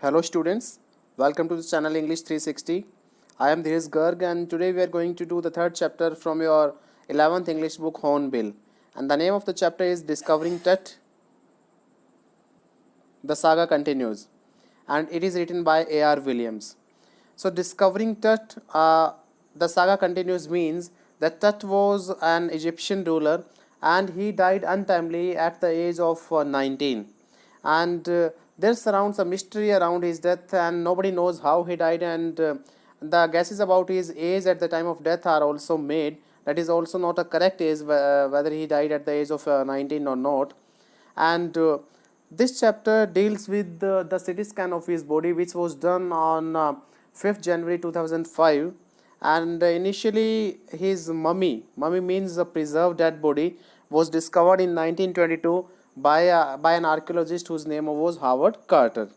Hello students, welcome to the channel English 360. I am Dhiraj Garg and today we are going to do the third chapter from your 11th English book Hornbill, and the name of the chapter is Discovering Tut. The saga continues and it is written by A.R. Williams. So Discovering Tut, the saga continues means that Tut was an Egyptian ruler and he died untimely at the age of 19, and there surrounds a mystery around his death and nobody knows how he died, and the guesses about his age at the time of death are also made. That is also not a correct age, whether he died at the age of 19 or not. And this chapter deals with the CT scan of his body, which was done on 5th January 2005, and initially his mummy means a preserved dead body, was discovered in 1922 by an archaeologist whose name was Howard Carter,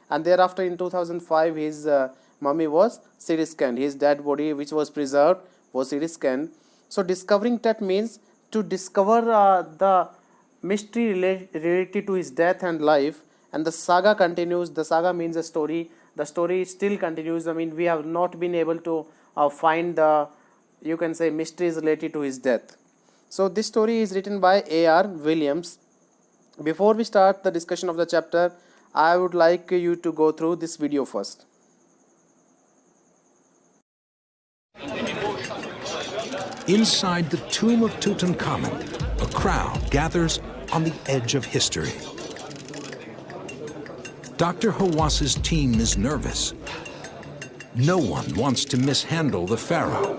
and thereafter in 2005 his mummy was CT scanned. His dead body, which was preserved, was CT scanned. So discovering Tut means to discover the mystery related to his death and life, and the saga continues. The saga means a story. The story still continues. I mean, we have not been able to find the, you can say, mysteries related to his death. So this story is written by A.R. Williams. Before we start the discussion of the chapter, I would like you to go through this video first. Inside the tomb of Tutankhamun, a crowd gathers on the edge of history. Dr. Hawas's team is nervous. No one wants to mishandle the pharaoh.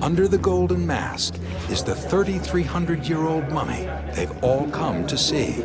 Under the golden mask is the 3,300-year-old mummy they've all come to see.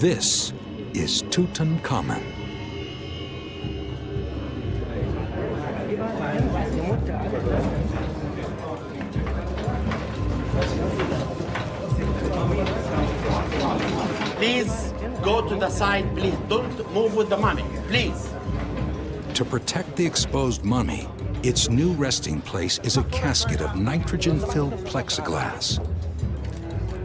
This is Tutankhamun. Please go to the side, please. Don't move with the mummy, please. To protect the exposed mummy, its new resting place is a casket of nitrogen-filled plexiglass.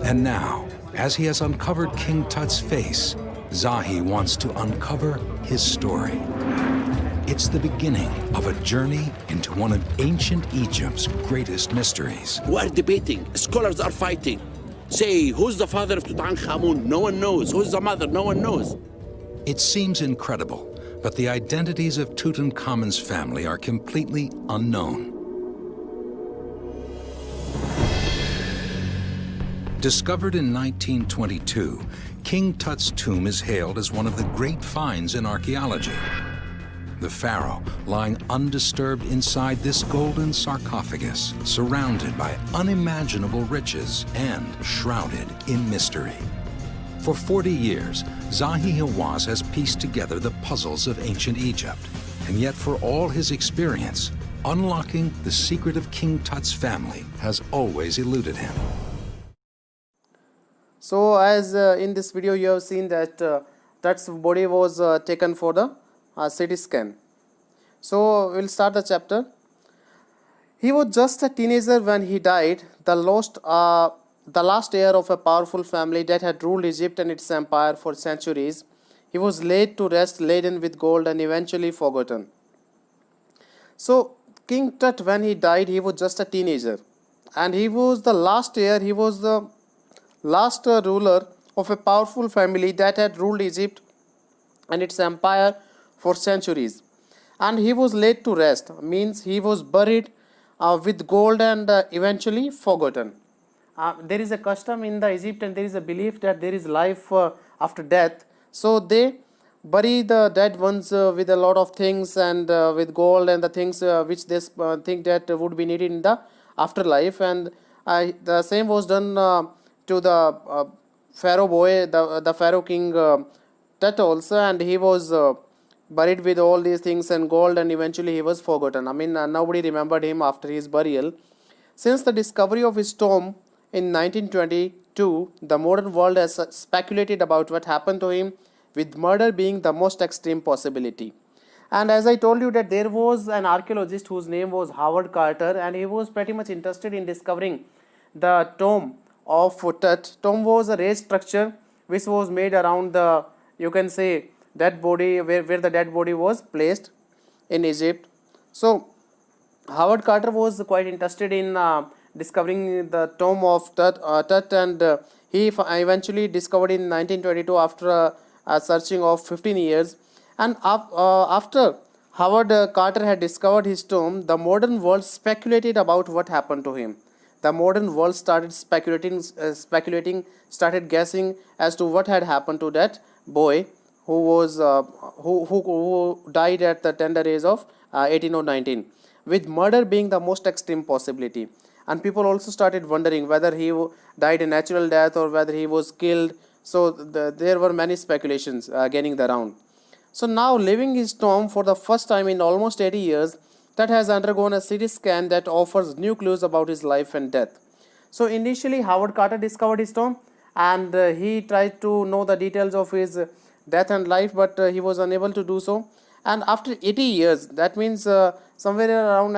And now, as he has uncovered King Tut's face, Zahi wants to uncover his story. It's the beginning of a journey into one of ancient Egypt's greatest mysteries. We are debating. Scholars are fighting. Say, who's the father of Tutankhamun? No one knows. Who's the mother? No one knows. It seems incredible, but the identities of Tutankhamun's family are completely unknown. Discovered in 1922, King Tut's tomb is hailed as one of the great finds in archaeology. The pharaoh lying undisturbed inside this golden sarcophagus, surrounded by unimaginable riches and shrouded in mystery. For 40 years, Zahi Hawass has pieced together the puzzles of ancient Egypt, and yet for all his experience, unlocking the secret of King Tut's family has always eluded him. So as in this video you have seen that Tut's body was taken for the CT scan. So we'll start the chapter. He was just a teenager when he died, the last heir of a powerful family that had ruled Egypt and its empire for centuries. He was laid to rest, laden with gold, and eventually forgotten. So King Tut, when he died, he was just a teenager, and he was the last heir. He was the last ruler of a powerful family that had ruled Egypt and its empire for centuries, and he was laid to rest, means he was buried with gold and eventually forgotten. There is a custom in the Egypt, and there is a belief that there is life after death, so they bury the dead ones with a lot of things and with gold and the things which they think that would be needed in the afterlife. And the same was done to the Pharaoh boy, the Pharaoh king Tut also, and he was buried with all these things and gold, and eventually he was forgotten. I mean, nobody remembered him after his burial. Since the discovery of his tomb in 1922, the modern world has speculated about what happened to him, with murder being the most extreme possibility. And as I told you that there was an archaeologist whose name was Howard Carter, and he was pretty much interested in discovering the tomb of Tut. Tomb was a raised structure which was made around the, you can say, dead body, where the dead body was placed in Egypt. So Howard Carter was quite interested in discovering the tomb of Tut, and he eventually discovered in 1922 after a searching of 15 years. And after Howard Carter had discovered his tomb, the modern world speculated about what happened to him. The modern world started speculating, started guessing as to what had happened to that boy who was who died at the tender age of 18 or 19, with murder being the most extreme possibility. And people also started wondering whether he died a natural death or whether he was killed. So there were many speculations gaining the round. So now, leaving his tomb for the first time in almost 80 years, Tut has undergone a CT scan that offers new clues about his life and death. So initially, Howard Carter discovered his tomb, and he tried to know the details of his death and life, but he was unable to do so. And after 80 years, that means somewhere around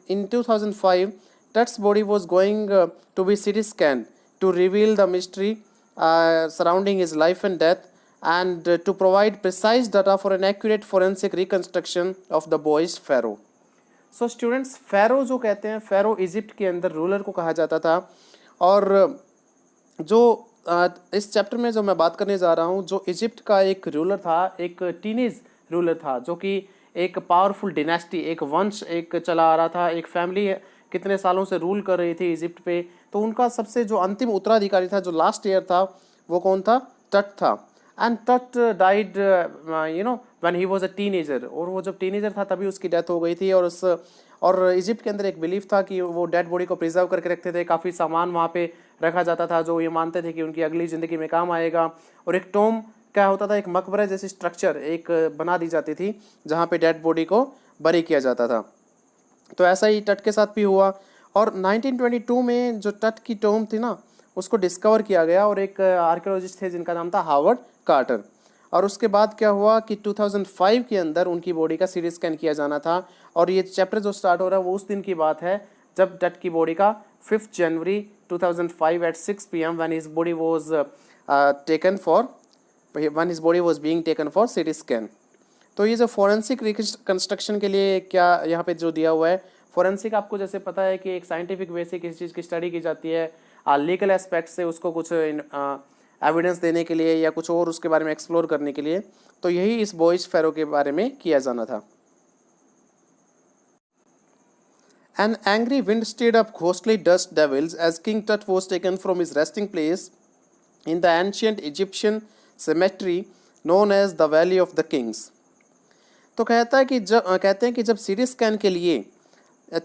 in 2005, Tut's body was going to be CT scanned to reveal the mystery surrounding his life and death, and to provide precise data for an accurate forensic reconstruction of the boy's pharaoh. So students, pharaoh जो कहते हैं, pharaoh Egypt के अंदर ruler को कहा जाता था. और जो इस चैप्टर में जो मैं बात करने जा रहा हूँ, जो इजिप्ट का एक रूलर था, एक टीनेज रूलर था, जो कि एक पावरफुल डिनेस्टी, एक वंश एक चला आ रहा था, एक फैमिली कितने सालों से रूल कर रही थी इजिप्ट पे. तो उनका सबसे जो अंतिम उत्तराधिकारी था, जो लास्ट ईयर था, वो कौन था? टट था. एंड टट died when he was a teenager. और वो जब टीनेजर था तभी उसकी डेथ हो गई थी. और इजिप्ट के अंदर एक बिलीफ था कि वो डेड बॉडी को प्रिजर्व करके रखते थे. काफ़ी सामान वहाँ पे रखा जाता था जो ये मानते थे कि उनकी अगली ज़िंदगी में काम आएगा. और एक टोम क्या होता था, एक मकबरा जैसी स्ट्रक्चर एक बना दी जाती थी जहाँ पे डेड बॉडी को बरी किया जाता था. तो ऐसा ही टट के साथ भी हुआ. और 1922 में जो टट की टोम थी ना, उसको डिस्कवर किया गया, और एक आर्कियोलॉजिस्ट थे जिनका नाम था हावर्ड कार्टर. और उसके बाद क्या हुआ कि 2005 के अंदर उनकी बॉडी का सीटी स्कैन किया जाना था. और ये चैप्टर जो स्टार्ट हो रहा है वो उस दिन की बात है जब टट की बॉडी का 5 जनवरी 2005 at 6 PM when his body was being taken for CT scan. तो ये जो फोरेंसिक रिकंस्ट्रक्शन के लिए क्या यहाँ पे जो दिया हुआ है, फोरेंसिक आपको जैसे पता है कि एक साइंटिफिक वे से किसी चीज़ की स्टडी की जाती है, लीगल एस्पेक्ट से उसको कुछ एविडेंस देने के लिए या कुछ और उसके बारे में एक्सप्लोर करने के लिए. तो यही इस बॉयज फेरो के बारे में किया जाना था. An angry wind stirred up ghostly dust devils as King Tut was taken from his resting place in the ancient Egyptian cemetery known as the Valley of the Kings. तो कहते हैं कि जब सीटी स्कैन के लिए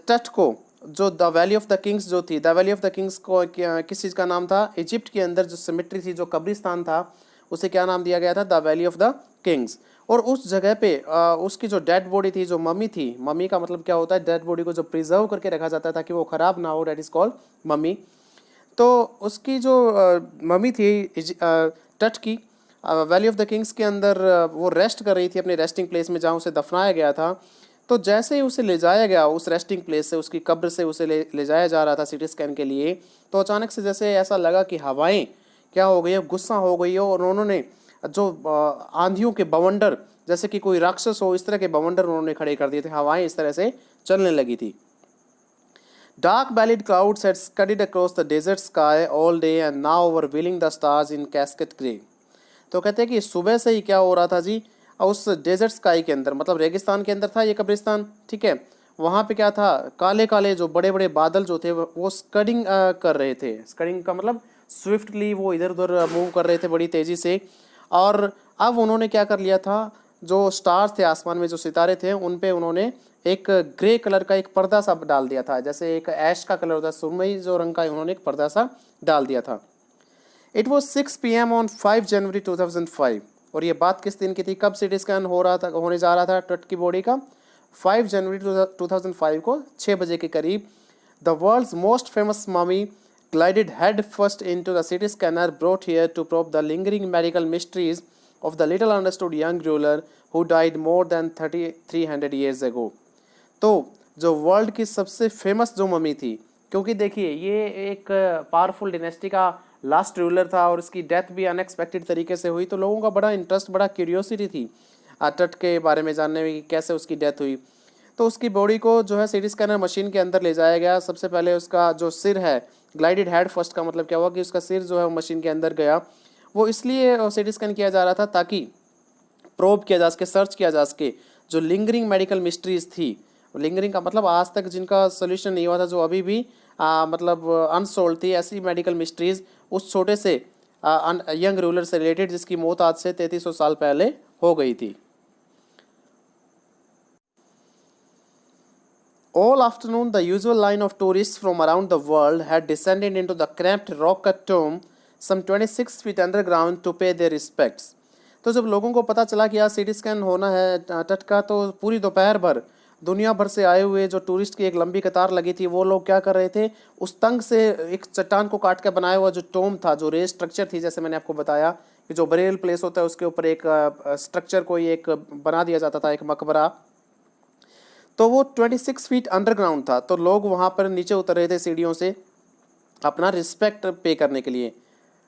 टट को जो the valley of the Kings जो थी, the valley of the Kings को किस चीज़ का नाम था? इजिप्ट के अंदर जो सेमेट्री थी, जो कब्रिस्तान था, उसे क्या नाम दिया गया था? The valley of the Kings. और उस जगह पे उसकी जो डेड बॉडी थी, जो मम्मी थी, मम्मी का मतलब क्या होता है? डेड बॉडी को जो प्रिजर्व करके रखा जाता था कि वो ख़राब ना हो, डेट इज़ कॉल्ड मम्मी. तो उसकी जो मम्मी थी टट की, वैली ऑफ द किंग्स के अंदर वो रेस्ट कर रही थी अपने रेस्टिंग प्लेस में जहाँ उसे दफनाया गया था. तो जैसे ही उसे ले जाया गया उस रेस्टिंग प्लेस से, उसकी कब्र से उसे ले जाया जा रहा था सीटी स्कैन के लिए, तो अचानक से जैसे ऐसा लगा कि हवाएं क्या हो गई है, गुस्सा हो गई हो, और उन्होंने जो आंधियों के बवंडर, जैसे कि कोई राक्षस हो, इस तरह के बवंडर उन्होंने खड़े कर दिए थे. हवाएं इस तरह से चलने लगी थी. Dark bellied clouds had scudded across the desert sky all day and now were revealing the stars in cascade grey. तो कहते हैं कि सुबह से ही क्या हो रहा था जी, उस डेजर्ट स्काई के अंदर, मतलब रेगिस्तान के अंदर था ये कब्रिस्तान, ठीक है, वहाँ पे क्या था? काले काले जो बड़े बड़े बादल जो थे वो स्कडिंग कर रहे थे. स्कडिंग का मतलब स्विफ्टली वो इधर उधर मूव कर रहे थे बड़ी तेज़ी से. और अब उन्होंने क्या कर लिया था, जो स्टार्स थे आसमान में, जो सितारे थे, उन पे उन्होंने एक ग्रे कलर का एक पर्दा सा डाल दिया था, जैसे एक ऐश का कलर होता है, सुरमई जो रंग का, उन्होंने एक पर्दा सा डाल दिया था. It was 6 PM on 5 January 2005. और ये बात किस दिन की थी, कब सीटी स्कैन होने जा रहा था टट की बॉडी का? 5 जनवरी 2005 को 6 बजे के करीब। The world's most famous mummy glided head first into the CT scanner brought here to probe the lingering medical mysteries of the little understood young ruler who died more than 300 years ago। तो जो world की सबसे famous जो mummy थी, क्योंकि देखिए ये एक पावरफुल डिनेस्टी का लास्ट रूलर था और उसकी डेथ भी अनएक्सपेक्टेड तरीके से हुई, तो लोगों का बड़ा इंटरेस्ट, बड़ा क्यूरियोसिटी थी टट के बारे में जानने में कि कैसे उसकी डेथ हुई। तो उसकी बॉडी को जो है सीटी स्कैनर मशीन के अंदर ले जाया गया। सबसे पहले उसका जो सिर है, ग्लाइडेड हेड फर्स्ट का मतलब क्या हुआ कि उसका सिर जो है मशीन के अंदर गया। वो इसलिए सीटी स्कैन किया जा रहा था ताकि प्रोब किया जा सके, सर्च किया जा सके जो लिंगरिंग मेडिकल मिस्ट्रीज थी। लिंगरिंग का मतलब आज तक जिनका सोल्यूशन नहीं हुआ था, जो अभी भी मतलब अनसोल्ड थी, ऐसी मेडिकल मिस्ट्रीज उस छोटे से यंग रूलर से रिलेटेड जिसकी मौत आज से 3300 साल पहले हो गई थी। All afternoon, the usual line of tourists from around the world had descended into the cramped rock-cut tomb, some 26 feet underground, to pay their respects. तो जब लोगों को पता चला कि आज सीटी स्कैन होना है टट का, तो पूरी दोपहर भर दुनिया भर से आए हुए जो टूरिस्ट की एक लंबी कतार लगी थी, वो लोग क्या कर रहे थे, उस तंग से एक चट्टान को काट के बनाया हुआ जो टोम था, जो रेस स्ट्रक्चर थी, जैसे मैंने आपको बताया कि जो बरेल प्लेस होता है उसके ऊपर एक स्ट्रक्चर कोई एक बना दिया जाता था, एक मकबरा। तो वो 26 फीट अंडरग्राउंड था, तो लोग वहाँ पर नीचे उतर रहे थे सीढ़ियों से अपना रिस्पेक्ट पे करने के लिए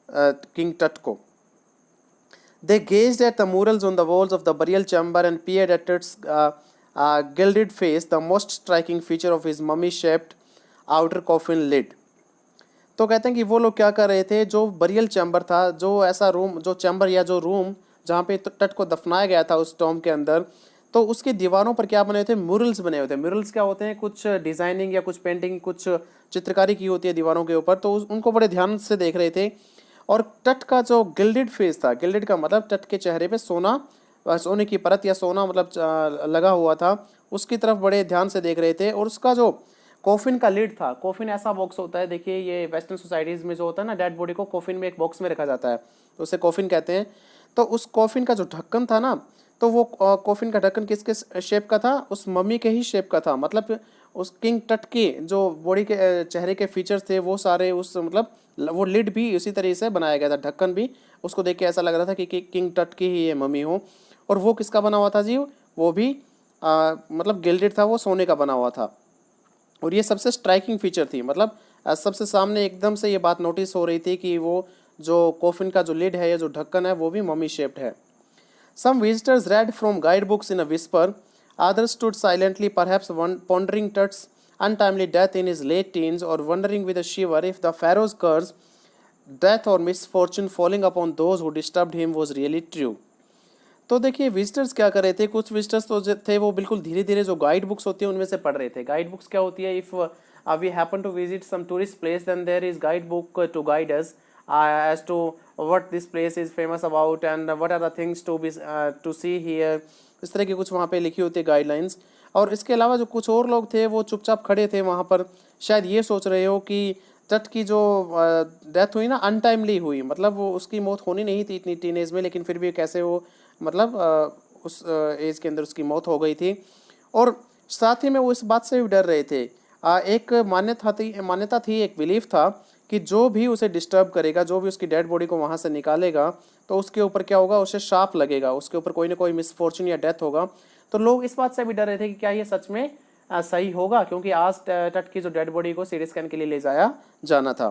किंग टट को। They gazed at the murals on the walls of the burial chamber and peered at its gilded face, the most striking feature of his mummy-shaped outer coffin lid। तो कहते हैं कि वो लोग क्या कर रहे थे, जो बरियल चैम्बर था, जो ऐसा रूम, जो चैम्बर या जो रूम जहाँ पे टट को दफनाया गया था उस टॉम के अंदर, तो उसकी दीवारों पर क्या बने हुए थे, म्यूरल्स बने हुए थे। म्यूरल्स क्या होते हैं, कुछ डिज़ाइनिंग या कुछ पेंटिंग, कुछ चित्रकारी की होती है दीवारों के ऊपर, तो उनको बड़े ध्यान से देख रहे थे। और टट का जो गिल्डेड फेस था, गिल्डेड का मतलब टट के चेहरे पे सोना, सोने की परत या सोना मतलब लगा हुआ था, उसकी तरफ बड़े ध्यान से देख रहे थे। और उसका जो कॉफिन का लिड था, कॉफिन ऐसा बॉक्स होता है, देखिए ये वेस्टर्न सोसाइटीज़ में जो होता है ना, डेड बॉडी को कॉफिन में एक बॉक्स में रखा जाता है, तो उसे कॉफिन कहते हैं। तो उस कॉफिन का जो ढक्कन था ना, तो वो कॉफिन का ढक्कन किसके शेप का था, उस मम्मी के ही शेप का था। मतलब उस किंग टट के जो बॉडी के चेहरे के फीचर्स थे वो सारे उस मतलब वो लिड भी उसी तरीके से बनाया गया था, ढक्कन भी उसको देख के ऐसा लग रहा था कि किंग टट की ही ये मम्मी हो। और वो किसका बना हुआ था जी, वो भी मतलब गिल्डेड था, वो सोने का बना हुआ था। और ये सबसे स्ट्राइकिंग फीचर थी, मतलब सबसे सामने एकदम से ये बात नोटिस हो रही थी कि वो जो कॉफिन का जो लिड है या जो ढक्कन है वो भी मम्मी शेप्ड है। Some visitors read from guidebooks in a whisper, others stood silently, perhaps pondering Tut's untimely death in his late teens, or wondering with a shiver if the pharaoh's curse, death or misfortune falling upon those who disturbed him was really true। तो देखिए visitors क्या कर रहे थे, कुछ visitors तो थे वो बिल्कुल धीरे धीरे जो गाइड बुक्स होती है उनमें से पढ़ रहे थे। गाइड बुक्स क्या होती है, if we happen to visit some tourist place then there is guide book to guide us as to what this place is famous about and what are the things to see here। इस तरह की कुछ वहाँ पे लिखी होती है guidelines. और इसके अलावा जो कुछ और लोग थे वो चुपचाप खड़े थे वहाँ पर, शायद ये सोच रहे हो कि टट की जो डेथ हुई ना अनटाइमली हुई, मतलब वो उसकी मौत होनी नहीं थी इतनी टीनेज में, लेकिन फिर भी कैसे वो मतलब उस एज के अंदर उसकी मौत हो गई थी। और साथ ही में वो इस बात से भी डर रहे थे, एक मान्यता थी, एक बिलीफ था कि जो भी उसे डिस्टर्ब करेगा, जो भी उसकी डेड बॉडी को वहाँ से निकालेगा, तो उसके ऊपर क्या होगा, उसे शाप लगेगा, उसके ऊपर कोई ना कोई मिसफॉर्चून या डेथ होगा। तो लोग इस बात से भी डर रहे थे कि क्या ये सच में सही होगा, क्योंकि आज टट की जो डेड बॉडी को सीटी स्कैन के लिए ले जाया जाना था।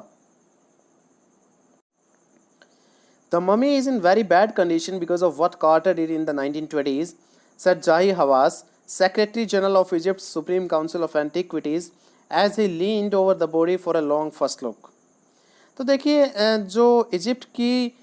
The mummy is in very bad condition because of what Carter did in the 1920s, said Jahi Hawass, Secretary General of Egypt's Supreme Council of Antiquities, as he leaned over the body for a long first look। तो देखिए जो Egypt की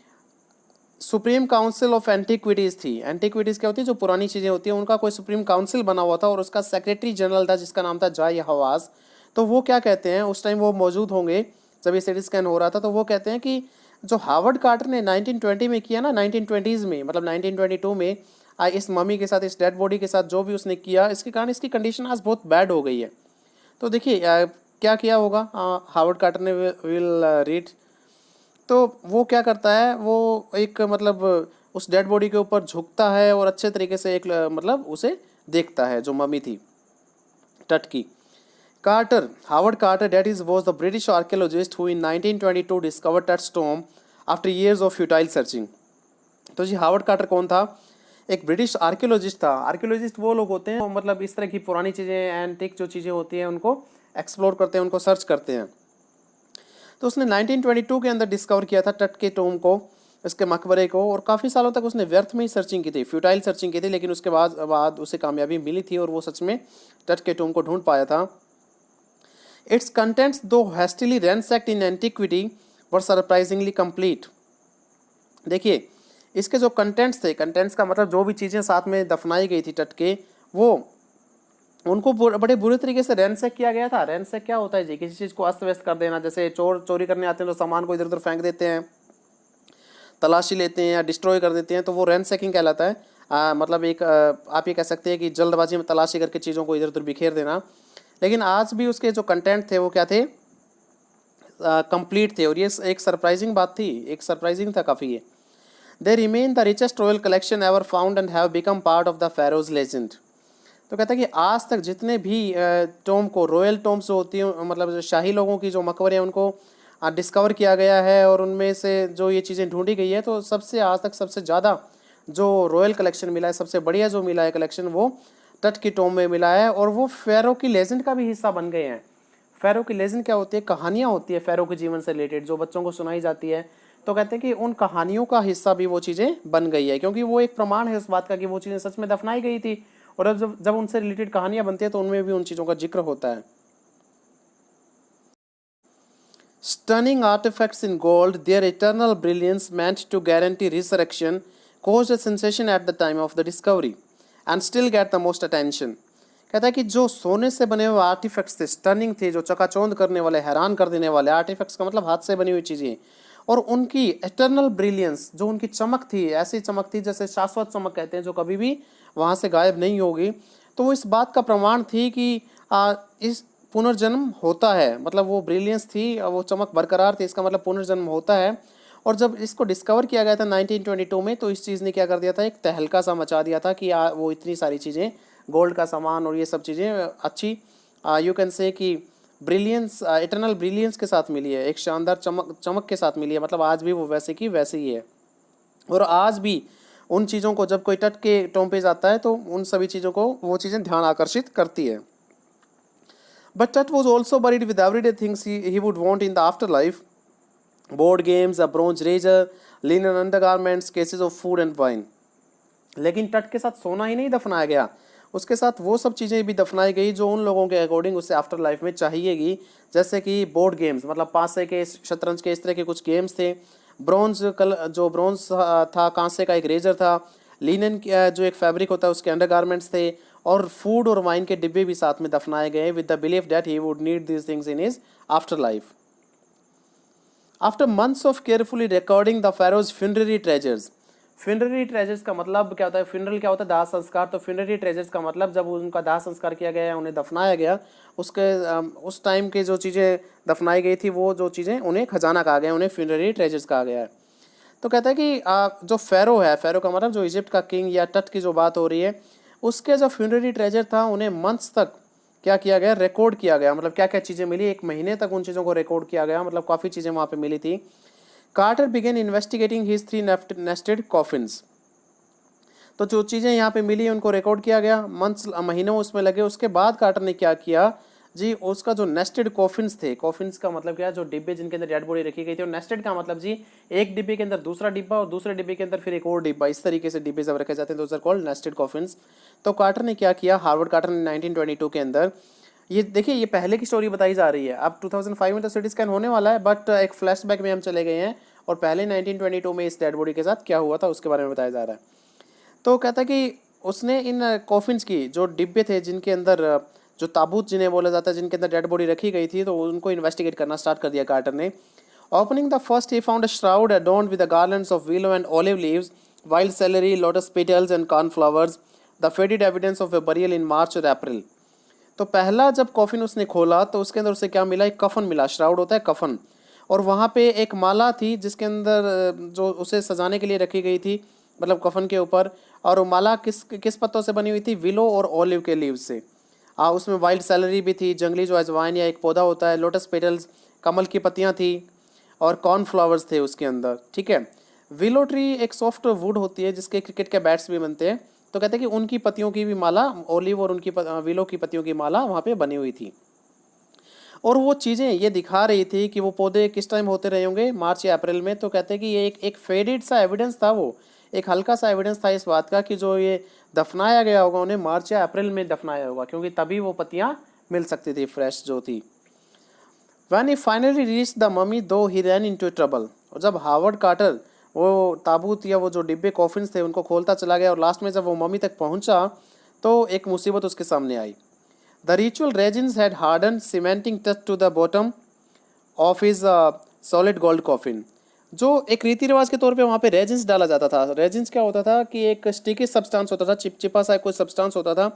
supreme council of antiquities थी, antiquities क्या होती है, जो पुरानी चीज़ें होती हैं, उनका कोई सुप्रीम काउंसिल बना हुआ था और उसका सेक्रेटरी जनरल था जिसका नाम था जाही हवास। तो वो क्या कहते हैं, उस टाइम वो मौजूद होंगे जब ये सीटी स्कैन हो रहा था, तो वो कहते हैं कि जो हार्वर्ड कार्टर ने 1920 में किया ना, 1920s में मतलब 1922 में इस मम्मी के साथ, इस डेड बॉडी के साथ जो भी उसने किया, इसके कारण इसकी कंडीशन आज बहुत बैड हो गई है। तो देखिए क्या किया होगा हार्वर्ड कार्टर ने, विल रीड। तो वो क्या करता है, वो एक मतलब उस डेड बॉडी के ऊपर झुकता है और अच्छे तरीके से एक मतलब उसे देखता है, जो मम्मी थी टट की। Carter, Howard Carter, that is was the British archaeologist who in 1922 discovered Tut's tomb after years of futile searching। तो जी हावर्ड कार्टर कौन था? एक ब्रिटिश आर्कियोलॉजिस्ट था। आर्कियोलॉजिस्ट वो लोग होते हैं मतलब इस तरह की पुरानी चीज़ें, एंटिक जो चीज़ें होती हैं उनको एक्सप्लोर करते हैं, उनको सर्च करते हैं। तो उसने 1922 के अंदर डिस्कवर किया था टट के टोम को, इसके मकबरे को, और काफ़ी सालों तक उसने व्यर्थ में ही सर्चिंग की थी, फ्यूटाइल सर्चिंग की थी, लेकिन उसके बाद उसे कामयाबी मिली थी और वो सच में टट के टोम को ढूंढ पाया था। इट्स कंटेंट्स दो हैस्टिली रैंसैक्ड इन एंटिक्विटी वर सरप्राइजिंगली कंप्लीट। देखिए इसके जो कंटेंट्स थे, कंटेंट्स का मतलब जो भी चीज़ें साथ में दफनाई गई थी टट के, वो उनको बड़े बुरे तरीके से रैंसैक किया गया था। रैंसैक क्या होता है जी? किसी चीज़ को अस्त व्यस्त कर देना। जैसे चोर चोरी करने आते हैं तो सामान को इधर उधर फेंक देते हैं, तलाशी लेते हैं या डिस्ट्रॉय कर देते हैं, तो वो रैंसैकिंग कहलाता है। मतलब एक आप ये कह सकते हैं कि जल्दबाजी में तलाशी करके चीज़ों को इधर उधर बिखेर देना। लेकिन आज भी उसके जो कंटेंट थे वो क्या थे? कंप्लीट थे, और ये एक सरप्राइजिंग बात थी, एक सरप्राइजिंग था काफ़ी ये। They remain the richest royal collection ever found and have become part of the pharaoh's legend। तो कहता है कि आज तक जितने भी टोम को, रॉयल टोम्स जो होती हैं, मतलब जो शाही लोगों की जो मकबरे हैं, उनको डिस्कवर किया गया है और उनमें से जो ये चीज़ें ढूंढी गई है, तो सबसे आज तक सबसे ज़्यादा जो रॉयल कलेक्शन मिला है, सबसे बढ़िया जो मिला है कलेक्शन, वो टट की टोम में मिला है। और वो फ़ैरो की लेजेंड का भी हिस्सा बन गए हैं। फ़ैरो की लेजेंड क्या होती है? कहानियाँ होती है फ़ैरो के जीवन से रिलेटेड, जो बच्चों को सुनाई जाती है। तो कहते हैं कि उन कहानियों का हिस्सा भी वो चीज़ें बन गई है, क्योंकि वो एक प्रमाण है उस बात का कि वो चीज़ें सच में दफनाई गई थी। और अब जब उनसे रिलेटेड कहानियां बनती है तो उनमें भी उन चीज़ों का जिक्र होता है। Stunning artefacts in gold, their eternal brilliance meant to guarantee resurrection, caused a sensation at the time of the discovery and still get the most attention। कहता है कि जो सोने से बने हुए आर्टिफैक्ट्स थे, स्टनिंग थे, जो चकाचौंध करने वाले, हैरान कर देने वाले, आर्टिफैक्ट्स का मतलब हाथ से बनी हुई चीज़ें, और उनकी इटर्नल ब्रिलियंस, जो उनकी चमक थी, ऐसी चमक थी जैसे शाश्वत चमक कहते हैं, जो कभी भी वहाँ से गायब नहीं होगी। तो वो इस बात का प्रमाण थी कि इस पुनर्जन्म होता है, मतलब वो ब्रिलियंस थी, वो चमक बरकरार थी, इसका मतलब पुनर्जन्म होता है। और जब इसको डिस्कवर किया गया था 1922 में, तो इस चीज़ ने क्या कर दिया था? एक तहलका सा मचा दिया था कि वो इतनी सारी चीज़ें, गोल्ड का सामान और ये सब चीज़ें अच्छी यू कैन से कि ब्रिलियंस, इटर्नल ब्रिलियंस के साथ मिली है, एक शानदार चमक के साथ मिली है। मतलब आज भी वो वैसे की वैसे ही है। और आज भी उन चीज़ों को जब कोई टट के टोम पे जाता है तो उन सभी चीज़ों को वो चीज़ें ध्यान आकर्षित करती है। But Tut was also buried with everyday things he would want in the afterlife, board games, a bronze razor, linen undergarments, cases of food and wine. लेकिन टट के साथ सोना ही नहीं दफनाया गया, उसके साथ वो सब चीज़ें भी दफनाई गई जो उन लोगों के अकॉर्डिंग उसे आफ्टर लाइफ में चाहिएगी। जैसे कि बोर्ड गेम्स, मतलब पासे के, शतरंज के, इस तरह के कुछ गेम्स थे। ब्रॉन्ज जो ब्रॉन्ज था, कांसे का एक रेजर था। लिनन जो एक फैब्रिक होता है उसके अंडरगारमेंट्स थे। और फूड और वाइन के डिब्बे भी साथ में दफनाए गए with the belief that he would need this things in his after life. After months of carefully recording the Feroz funerary treasures. Funerary treasures का मतलब क्या होता है? फ्यूनरल क्या होता है? दाह संस्कार। तो फ्यूनररी ट्रेजर्स का मतलब जब उनका दाह संस्कार किया गया, उन्हें दफनाया गया, उसके उस टाइम के जो चीज़ें दफनाई गई थी, वो जो चीज़ें उन्हें खजाना कहा गया, उन्हें फ्यूनररी ट्रेजर्स कहा गया है। तो कहता है कि जो फ़ैरो है, फ़ैरो का मतलब जो इजिप्ट का किंग या टट की जो बात हो रही है, उसके जो फ्यूनररी ट्रेजर था उन्हें मंथ्स तक क्या किया गया? रिकॉर्ड किया गया। मतलब क्या क्या चीज़ें मिली, एक महीने तक उन चीज़ों को रिकॉर्ड किया गया, मतलब काफ़ी चीज़ें वहाँ पे मिली थी। Carter began investigating his 3 nested coffins. तो जो चीज़ें यहाँ पे मिली उनको रिकॉर्ड किया गया, मंथ्स, महीनों उसमें लगे। उसके बाद कार्टर ने क्या किया जी? उसका जो नेस्टेड कॉफिन्स थे, कॉफिन्स का मतलब क्या है? जो डिब्बे जिनके अंदर डेड बॉडी रखी गई थी। और नेस्टेड का मतलब जी एक डिब्बे के अंदर दूसरा डिब्बा और दूसरे डिब्बे के अंदर फिर एक और डिब्बा, इस तरीके से डिब्बे जब रखे जाते हैं तो उसे कॉल्ड नेस्टेड कॉफिन्स। तो कार्टर ने क्या किया? हार्वर्ड कार्टर ने 1922 के अंदर, ये देखिए ये पहले की स्टोरी बताई जा रही है, अब 2005 में तो सिटी स्कैन होने वाला है, बट एक फ्लैशबैक में हम चले गए हैं और पहले 1922 में इस डेड बॉडी के साथ क्या हुआ था उसके बारे में बताया जा रहा है। तो कहता है कि उसने इन कॉफिन्स की जो डिब्बे थे, जिनके अंदर जो ताबूत जिन्हें बोला जाता है, जिनके अंदर डेड बॉडी रखी गई थी, तो उनको इन्वेस्टिगेट करना स्टार्ट कर दिया कार्टर ने। Opening the first he found a shroud adorned with the garlands of willow and olive leaves, wild celery, lotus petals and cornflowers, the faded evidence of a burial in March or April। तो पहला जब coffin उसने खोला तो उसके अंदर उसे क्या मिला? एक कफन मिला। श्राउड होता है कफन, और वहाँ पे एक माला थी जिसके अंदर जो उसे सजाने के लिए रखी गई थी, मतलब कफन के ऊपर। और वो माला किस किस पत्तों से बनी हुई थी? विलो और ऑलिव के लीव से। उसमें वाइल्ड सेलरी भी थी, जंगली जो अजवाइन या एक पौधा होता है, लोटस पेटल्स कमल की पत्तियाँ थी, और कॉर्नफ्लावर्स थे उसके अंदर, ठीक है। विलो ट्री एक सॉफ्ट वुड होती है जिसके क्रिकेट के बैट्स भी बनते हैं, तो कहते हैं कि उनकी पत्तियों की भी माला, ओलिव और उनकी विलो की पत्तियों की माला वहाँ पे बनी हुई थी। और वो चीज़ें ये दिखा रही थी कि वो पौधे किस टाइम होते रहे होंगे, मार्च या अप्रैल में। तो कहते हैं कि ये एक फेडेड सा एविडेंस था, वो एक हल्का सा एविडेंस था इस बात का कि जो ये दफनाया गया होगा उन्हें मार्च या अप्रैल में दफनाया होगा, क्योंकि तभी वो पत्तियाँ मिल सकती थी फ्रेश जो थी। When he finally reached the mummy, though he ran into trouble. और जब हावर्ड कार्टर वो ताबूत या वो जो डिब्बे कॉफिन्स थे उनको खोलता चला गया, और लास्ट में जब वो मम्मी तक पहुंचा तो एक मुसीबत उसके सामने आई। The ritual resins had hardened, cementing touch to the bottom of his solid gold coffin. जो एक रीति रिवाज के तौर पे वहाँ पे रेजिन्स डाला जाता था। रेजिन्स क्या होता था कि एक स्टिकी सब्सटेंस होता था, चिपचिपा सा कोई सब्सटेंस होता था,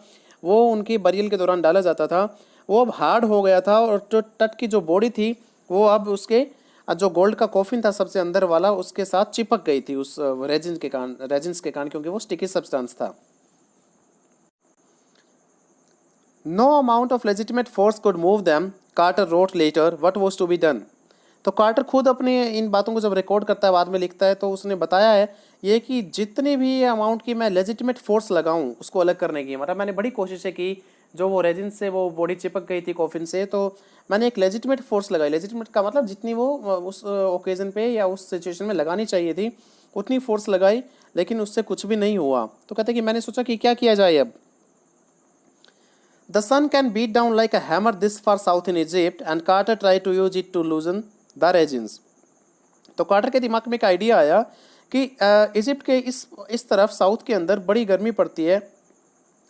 वो उनकी बरियल के दौरान डाला जाता था। वो अब हार्ड हो गया था, और जो तट की जो बॉडी थी वो अब उसके जो गोल्ड का कॉफिन था सबसे अंदर वाला, उसके साथ चिपक गई थी उस रेजिन्स के कारण, क्योंकि वो स्टिकी सब्सटेंस था। No amount of legitimate force could move them, Carter wrote later, what was to be done. तो कार्टर खुद अपने इन बातों को जब रिकॉर्ड करता है, बाद में लिखता है, तो उसने बताया है ये कि जितनी भी अमाउंट की मैं लेजिटिमेट फोर्स लगाऊं उसको अलग करने की, मतलब मैंने बड़ी कोशिशें की, जो वो रेजिन से वो बॉडी चिपक गई थी कॉफिन से, तो मैंने एक लेजिटिमेट फोर्स लगाई। लेजिटिमेट का मतलब जितनी वो उस ओकेजन पे या उस सिचुएशन में लगानी चाहिए थी उतनी फोर्स लगाई, लेकिन उससे कुछ भी नहीं हुआ। तो कहते हैं कि मैंने सोचा कि क्या किया जाए अब। The sun can beat down like a hammer this far south in Egypt, and Carter tried to use it to loosen the resins. तो कार्टर के दिमाग में एक आइडिया आया कि इजिप्ट के इस तरफ साउथ के अंदर बड़ी गर्मी पड़ती है,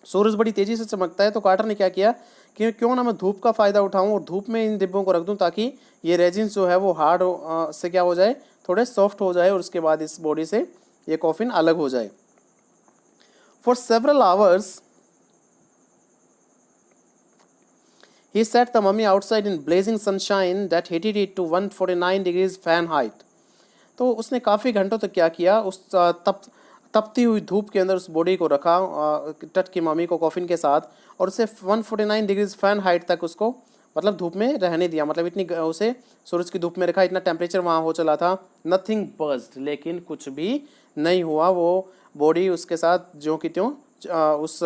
सूरज बड़ी तेज़ी से चमकता है। तो कार्टर ने क्या किया कि क्यों ना मैं धूप का फ़ायदा उठाऊं और धूप में इन डिब्बों को रख दूं, ताकि ये रेजिन्स जो है वो हार्ड से क्या हो जाए, थोड़े सॉफ्ट हो जाए, और उसके बाद इस बॉडी से ये कॉफिन अलग हो जाए। For several hours he set the mummy outside in blazing sunshine that heated it to 149 degrees Fahrenheit. तो उसने काफ़ी घंटों तक क्या किया, उस तपती हुई धूप के अंदर उस बॉडी को रखा टट की मम्मी को कॉफिन के साथ, और उसे 149 डिग्रीज फ़ारेनहाइट तक उसको मतलब धूप में रहने दिया। मतलब इतनी उसे सूरज की धूप में रखा, इतना टेम्परेचर वहाँ हो चला था। नथिंग बर्स्ट, लेकिन कुछ भी नहीं हुआ, वो बॉडी उसके साथ ज्यों की त्यों उस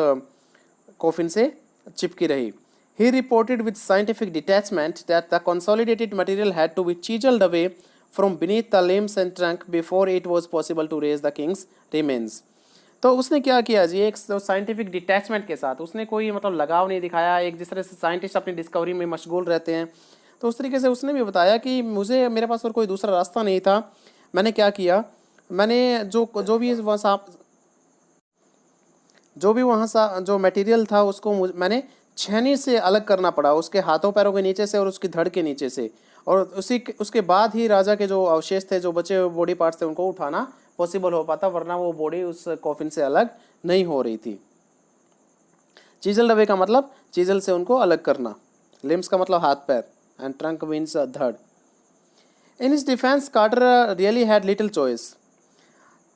कॉफिन से चिपकी रही। He reported with scientific detachment that the consolidated material had to be chiseled away from beneath the limbs and trunk before it was possible to raise the king's remains. तो उसने क्या किया जी, एक साइंटिफिक डिटैचमेंट के साथ, उसने कोई मतलब लगाव नहीं दिखाया। एक जिस तरह से साइंटिस्ट अपनी डिस्कवरी में मशगूल रहते हैं, तो उस तरीके से उसने भी बताया कि मेरे पास और कोई दूसरा रास्ता नहीं था। मैंने क्या किया, मैंने जो भी वहाँ जो मटेरियल था उसको मैंने छेनी से अलग करना पड़ा, उसके हाथों पैरों के नीचे से और उसकी धड़ के नीचे से, और उसके बाद ही राजा के जो अवशेष थे, जो बचे हुए बॉडी पार्ट्स थे, उनको उठाना पॉसिबल हो पाता, वरना वो बॉडी उस कॉफिन से अलग नहीं हो रही थी। चीजल अवे का मतलब चीजल से उनको अलग करना, लिम्स का मतलब हाथ पैर, एंड ट्रंक मीन्स धड़। In his defence Carter really had little choice.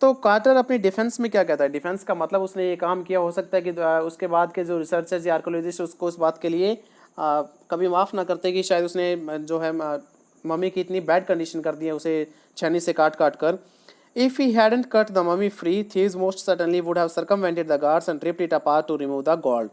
तो कार्टर अपनी डिफेंस में क्या कहता है, डिफेंस का मतलब उसने ये काम किया, हो सकता है कि उसके बाद के जो रिसर्चर्स या आर्कोलॉजिस्ट उसको इस बात के लिए कभी माफ़ ना करते कि शायद उसने जो है मम्मी की इतनी बैड कंडीशन कर दी है उसे छेनी से काट कर। If he hadn't cut the mummy free, thieves most certainly would have circumvented the guards and ripped it apart to remove the gold.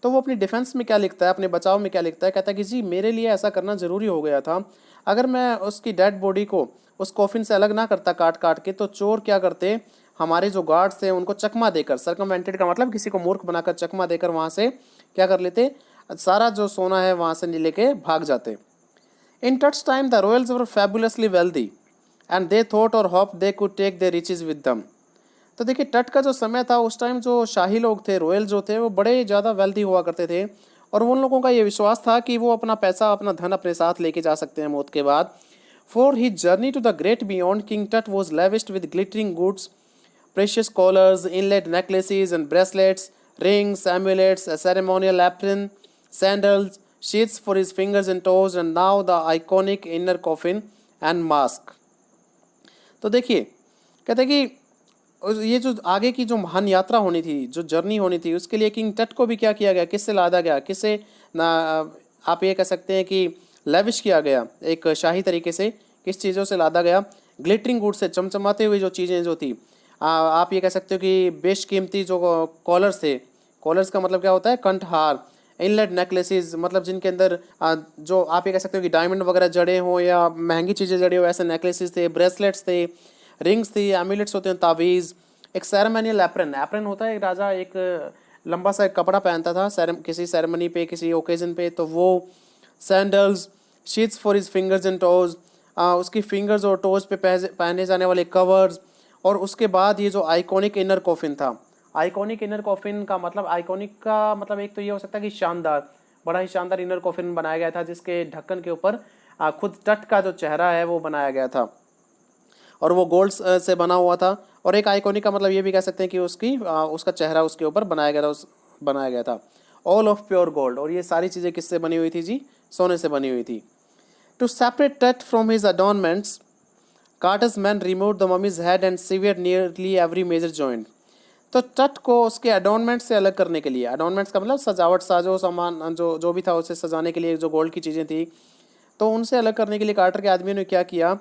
तो वो अपनी डिफेंस में क्या लिखता है, अपने बचाव में क्या लिखता है, कहता है कि जी मेरे लिए ऐसा करना ज़रूरी हो गया था। अगर मैं उसकी डेड बॉडी को उस कॉफिन से अलग ना करता काट के, तो चोर क्या करते, हमारे जो गार्ड्स थे उनको चकमा देकर, सर्कमवेंटेड का मतलब किसी को मूर्ख बनाकर चकमा देकर वहाँ से क्या कर लेते, सारा जो सोना है वहाँ से लेके भाग जाते। In Tut's time the royals were fabulously wealthy and they thought or hope they could take their riches with them. तो देखिए टट का जो समय था, उस टाइम जो शाही लोग थे, रॉयल जो थे, वो बड़े ज़्यादा वेल्दी हुआ करते थे, और उन लोगों का ये विश्वास था कि वो अपना पैसा, अपना धन अपने साथ लेके जा सकते हैं मौत के बाद। For his journey to the great beyond, King Tut was lavished with glittering goods, precious collars, inlaid necklaces and bracelets, rings, amulets, a ceremonial apron, sandals, sheaths for his fingers and toes, and now the iconic inner coffin and mask. तो देखिए कहते हैं कि ये जो आगे की जो महान यात्रा होनी थी, जो जर्नी होनी थी, उसके लिए किंग टट को भी क्या किया गया, किससे लादा गया, किससे ना, आप ये कह सकते हैं कि लेविश किया गया एक शाही तरीके से, किस चीज़ों से लादा गया, ग्लिटरिंग गुड से, चमचमाते हुए जो चीज़ें जो थी, आप ये कह सकते हो कि बेशकीमती जो कॉलर्स थे, कॉलर्स का मतलब क्या होता है, कंठहार, इनलेट नेकलेसेस, मतलब जिनके अंदर जो आप ये कह सकते हो कि डायमंड वगैरह जड़े हों या महंगी चीज़ें जड़ी हो, ऐसे नेकलेसेस थे, ब्रेसलेट्स थे, रिंग्स थी, एम्यूलेट्स होते हैं, तावीज़, एक सेरेमनियल एप्रन, एप्रन होता है, एक राजा एक लंबा सा एक कपड़ा पहनता था किसी सेरेमनी पे, किसी ओकेजन पे, तो वो sandals, sheets for his fingers and toes, उसकी फिंगर्स और टोज पे पहने जाने वाले कवर्स, और उसके बाद ये जो आइकॉनिक इनर कॉफिन था, आइकॉनिक इनर कॉफिन का मतलब, आइकॉनिक का मतलब एक तो ये हो सकता है कि शानदार, बड़ा ही शानदार इनर कॉफिन बनाया गया था, जिसके ढक्कन के ऊपर खुद तट का जो चेहरा है वो बनाया गया था, और वो गोल्ड से बना हुआ था। और एक आइकॉनिक का मतलब ये भी कह सकते हैं कि उसका चेहरा उसके ऊपर बनाया गया था, ऑल ऑफ प्योर गोल्ड। और ये सारी चीज़ें किससे बनी हुई थी जी, सोने से बनी हुई थी। To separate Tut from his adornments, Carter's men remove the mummy's head and severed nearly every major joint. तो टट को उसके अडॉर्नमेंट से अलग करने के लिए, अडॉर्नमेंट्स का मतलब सजावट, साजो सामान जो भी था उसे सजाने के लिए जो गोल्ड की चीज़ें थी, तो उनसे अलग करने के लिए कार्टर के आदमियों ने क्या किया,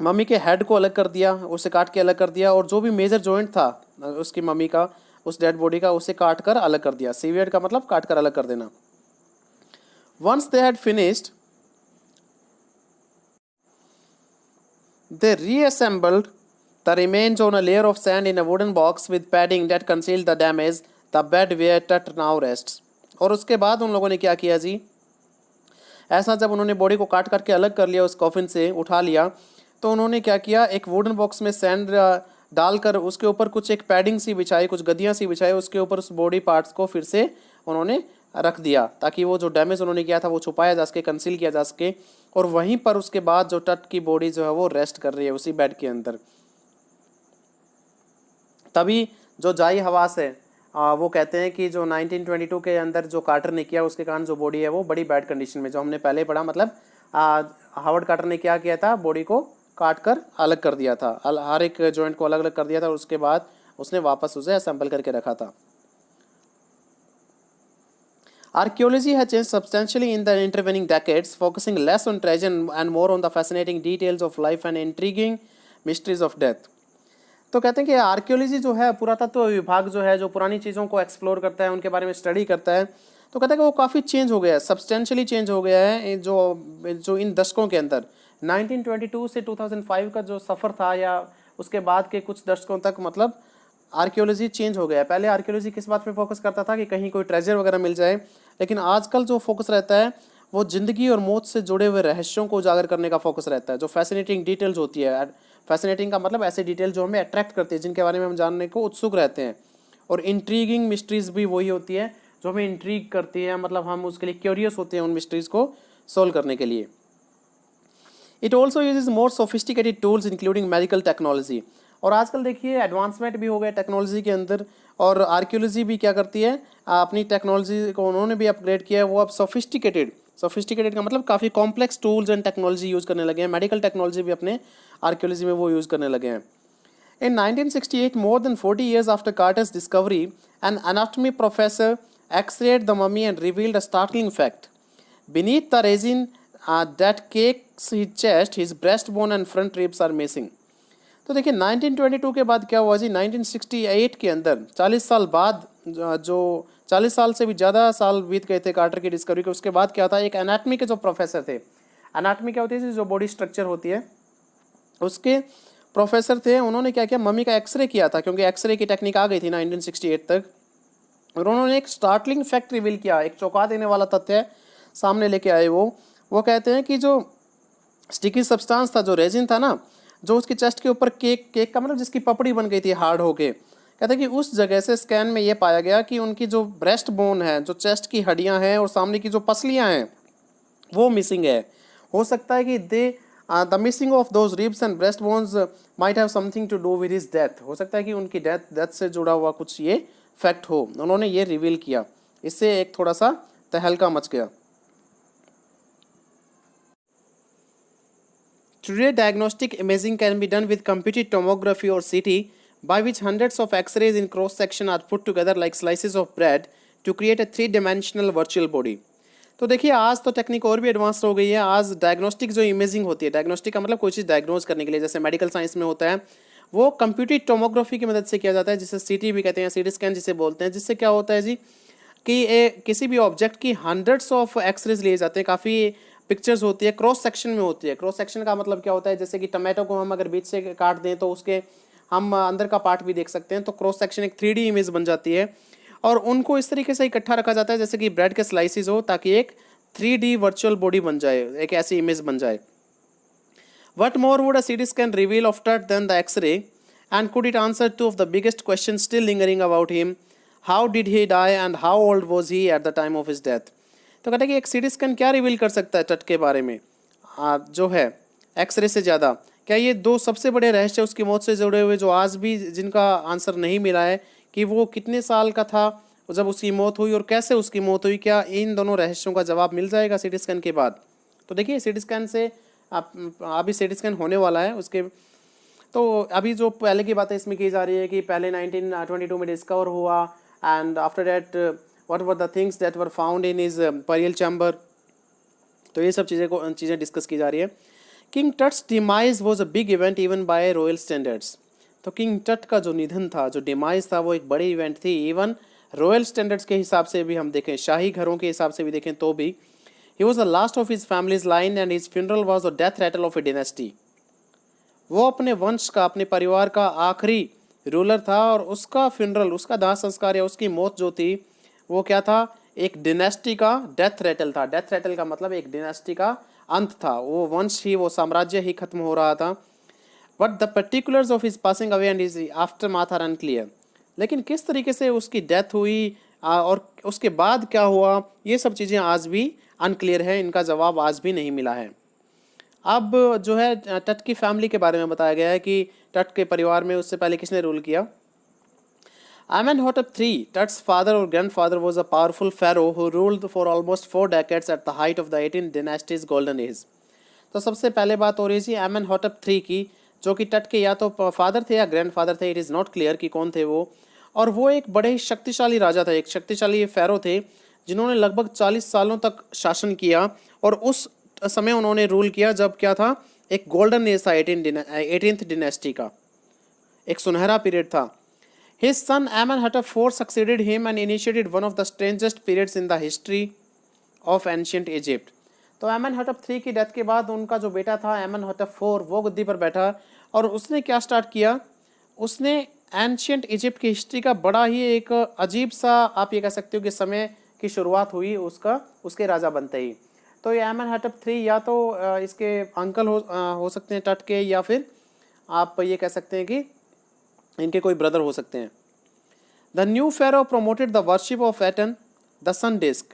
मम्मी के हेड को अलग कर दिया, उसे काट के अलग कर दिया, और जो भी मेजर जॉइंट था उसकी मम्मी का, उस डेड बॉडी का, उसे काट कर अलग कर दिया। सीवियर्ड का मतलब काट कर अलग कर देना। Once they had finished, they reassembled the remains on a layer of sand in a wooden box with padding that concealed the damage, the bed where Tut now rests। और उसके बाद उन लोगों ने क्या किया जी, ऐसा जब उन्होंने बॉडी को काट करके अलग कर लिया, उस कॉफिन से उठा लिया, तो उन्होंने क्या किया, एक वुडन बॉक्स में सैंड डालकर उसके ऊपर कुछ एक पैडिंग सी बिछाई, कुछ गद्दियाँ सी बिछाई, उसके ऊपर उस बॉडी पार्ट्स को फिर से उन्होंने रख दिया, ताकि वो जो डैमेज उन्होंने किया था वो छुपाया जा सके, कंसील किया जा सके। और वहीं पर उसके बाद जो टट की बॉडी जो है वो रेस्ट कर रही है उसी बेड के अंदर। तभी जो जाई हवास है, वो कहते हैं कि जो 1922 के अंदर जो कार्टर ने किया, उसके कारण जो बॉडी है वो बड़ी बैड कंडीशन में, जो हमने पहले पढ़ा, मतलब हावर्ड कार्टर ने क्या किया था, बॉडी को काट कर अलग कर दिया था, हर एक जॉइंट को अलग अलग कर दिया था, और उसके बाद उसने वापस उसे असेंबल करके रखा था। Archaeology has changed substantially in the intervening decades, focusing less on treasure and more on the fascinating details of life and intriguing mysteries of death। तो कहते हैं कि आर्कियोलॉजी जो है, पुरातत्व विभाग जो है, जो पुरानी चीज़ों को एक्सप्लोर करता है, उनके बारे में स्टडी करता है, तो कहते हैं कि वो काफ़ी चेंज हो गया है, सब्सटेंशियली चेंज हो गया है, जो इन दशकों के अंदर 1922 से 2005 का जो सफ़र था, या उसके बाद के कुछ दशकों तक, मतलब आर्कियोलॉजी चेंज हो गया है। पहले आर्कियोलॉजी किस बात पे फोकस करता था कि कहीं कोई ट्रेजर वगैरह मिल जाए, लेकिन आजकल जो फोकस रहता है वो ज़िंदगी और मौत से जुड़े हुए रहस्यों को उजागर करने का फोकस रहता है। जो फैसिनेटिंग डिटेल्स होती है, फैसिनेटिंग का मतलब ऐसे डिटेल जो हमें अट्रैक्ट करती है, जिनके बारे में हम जानने को उत्सुक रहते हैं। और इंट्रीगिंग मिस्ट्रीज़ भी वही होती है जो हमें इंट्रीग करती है, मतलब हम उसके लिए क्यूरियस होते हैं उन मिस्ट्रीज़ को सोल्व करने के लिए। It also uses more sophisticated tools including medical technology. और आजकल देखिए एडवांसमेंट भी हो गया टेक्नोलॉजी के अंदर, और आर्कियोलॉजी भी क्या करती है, अपनी टेक्नोलॉजी को उन्होंने भी अपग्रेड किया है। वो अब सोफिस्टिकेटेड का मतलब काफ़ी complex tools and technology use करने लगे हैं। मेडिकल टेक्नोलॉजी भी अपने आर्कियोलॉजी में वो यूज़ करने लगे हैं। In 1968, more than 40 years after Carter's discovery, an anatomy professor x-rayed the mummy and revealed a startling fact. Beneath the resin that cakes his chest, his breastbone and front ribs are missing. तो देखिए 1922 के बाद क्या हुआ जी, 1968 के अंदर 40 साल बाद, जो 40 साल से भी ज़्यादा साल बीत गए थे कार्टर की डिस्कवरी के, उसके बाद क्या था, एक एनाटमी के जो प्रोफेसर थे, एनाटमी क्या होती है, जो बॉडी स्ट्रक्चर होती है, उसके प्रोफेसर थे, उन्होंने क्या किया, मम्मी का एक्सरे किया था, क्योंकि एक्सरे की टेक्निक आ गई थी 1968 तक। और उन्होंने एक स्टार्टलिंग फैक्ट रिवील किया, एक चौंका देने वाला तथ्य सामने लेके आए। वो कहते हैं कि जो स्टिकी सब्सटेंस था, जो रेजिन था ना, जो उसकी चेस्ट के ऊपर केक का मतलब जिसकी पपड़ी बन गई थी हार्ड होके, कहते हैं कि उस जगह से स्कैन में ये पाया गया कि उनकी जो ब्रेस्ट बोन है, जो चेस्ट की हड्डियां हैं और सामने की जो पसलियां हैं, वो मिसिंग है। हो सकता है कि the missing of those ribs and breast bones might have something to do with his death. हो सकता है कि उनकी डेथ से जुड़ा हुआ कुछ ये फैक्ट हो। उन्होंने ये रिवील किया, इससे एक थोड़ा सा तहलका मच गया। Today, diagnostic imaging can be done with computed tomography or CT, by which hundreds of X-rays in cross-section are put together like slices of bread to create a three-dimensional virtual body. तो देखिए आज तो technique और भी advance हो गई है। आज डायग्नोस्टिक जो इमेजिंग होती है, डायग्नोस्टिक का मतलब कोई चीज़ डायग्नोज करने के लिए, जैसे मेडिकल साइंस में होता है, वो कंप्यूटेड टोमोग्राफी की मदद से किया जाता है, जिसे सीटी भी कहते हैं, सीटी स्कैन जिसे बोलते हैं। जिससे क्या होता है जी कि किसी भी ऑब्जेक्ट की हंड्रेड्स ऑफ एक्सरेज लिए जाते हैं, काफ़ी पिक्चर्स होती है, क्रॉस सेक्शन में होती है। क्रॉस सेक्शन का मतलब क्या होता है, जैसे कि टमाटो को हम अगर बीच से काट दें तो उसके हम अंदर का पार्ट भी देख सकते हैं, तो क्रॉस सेक्शन एक 3D इमेज बन जाती है और उनको इस तरीके से इकट्ठा रखा जाता है जैसे कि ब्रेड के स्लाइसिस हो, ताकि एक 3D वर्चुअल बॉडी बन जाए, एक ऐसी इमेज बन जाए। What more would a CT scan reveal of Tut than the X-ray? And could it answer two of the biggest questions still lingering about him? How did he die and how old was he at the time of his death? तो कहते हैं कि एक CT scan क्या reveal कर सकता है टट के बारे में जो है एक्सरे से ज़्यादा। क्या ये दो सबसे बड़े रहस्य उसकी मौत से जुड़े हुए, जो आज भी जिनका आंसर नहीं मिला है कि वो कितने साल का था जब उसकी मौत हुई और कैसे उसकी मौत हुई, क्या इन दोनों रहस्यों का जवाब मिल जाएगा CT स्कैन के बाद? तो देखिए CT स्कैन से अभी CT स्कैन होने वाला है उसके, तो अभी जो पहले की बातें इसमें की जा रही है कि पहले 1922 में डिस्कवर हुआ and after that what were the things that were found in his burial chamber. तो ये सब चीज़ें डिस्कस की जा रही है। King Tut's demise was a big event even by royal standards. तो किंग टट का जो निधन था, जो डिमाइज था, वो एक बड़ी इवेंट थी। इवन रॉयल स्टैंडर्ड्स के हिसाब से भी हम देखें, शाही घरों के हिसाब से भी देखें तो भी। He was the last of his family's line and his funeral was the death rattle of a dynasty. वो अपने वंश का, अपने परिवार का आखिरी रूलर था और उसका फ्यूनरल, उसका दाह संस्कार या उसकी मौत जो थी वो क्या था, एक डिनेस्टी का डेथ रैटल था। डेथ रैटल का मतलब एक डिनेस्टी का अंत था, वो वंश ही, वो साम्राज्य ही खत्म हो रहा था। But the particulars of his passing away and his aftermath are unclear. लेकिन किस तरीके से उसकी डेथ हुई और उसके बाद क्या हुआ, ये सब चीज़ें आज भी अनक्लियर है, इनका जवाब आज भी नहीं मिला है। अब जो है टट की फैमिली के बारे में बताया गया है कि टट के परिवार में उससे पहले किसने रूल किया। Amenhotep III, Tut's father or grandfather, was a powerful pharaoh who ruled for almost 4 decades at the height of the 18th dynasty's golden age. तो सबसे पहले बात हो रही थी Amenhotep III की, जो कि टट के या तो फादर थे या ग्रैंडफादर थे, इट इज़ नॉट क्लियर कि कौन थे वो। और वो एक बड़े ही शक्तिशाली राजा थे, एक शक्तिशाली फेरो थे जिन्होंने लगभग 40 सालों तक शासन किया और उस समय उन्होंने रूल किया जब क्या था, एक गोल्डन एज था 18th डिनेस्टी का, एक सुनहरा पीरियड था। His son Amenhotep IV succeeded him and initiated one of the strangest periods in the history of ancient Egypt. तो Amenhotep III की डेथ के बाद उनका जो बेटा था Amenhotep IV, वो गद्दी पर बैठा और उसने क्या स्टार्ट किया, उसने एंशियंट इजिप्ट की हिस्ट्री का बड़ा ही एक अजीब सा, आप ये कह सकते हो कि समय की शुरुआत हुई उसके राजा बनते ही। तो ये Amenhotep III या तो इसके अंकल हो सकते हैं टट के, या फिर आप ये कह सकते हैं कि इनके कोई ब्रदर हो सकते हैं। The new pharaoh promoted the worship of Aten the sun disk.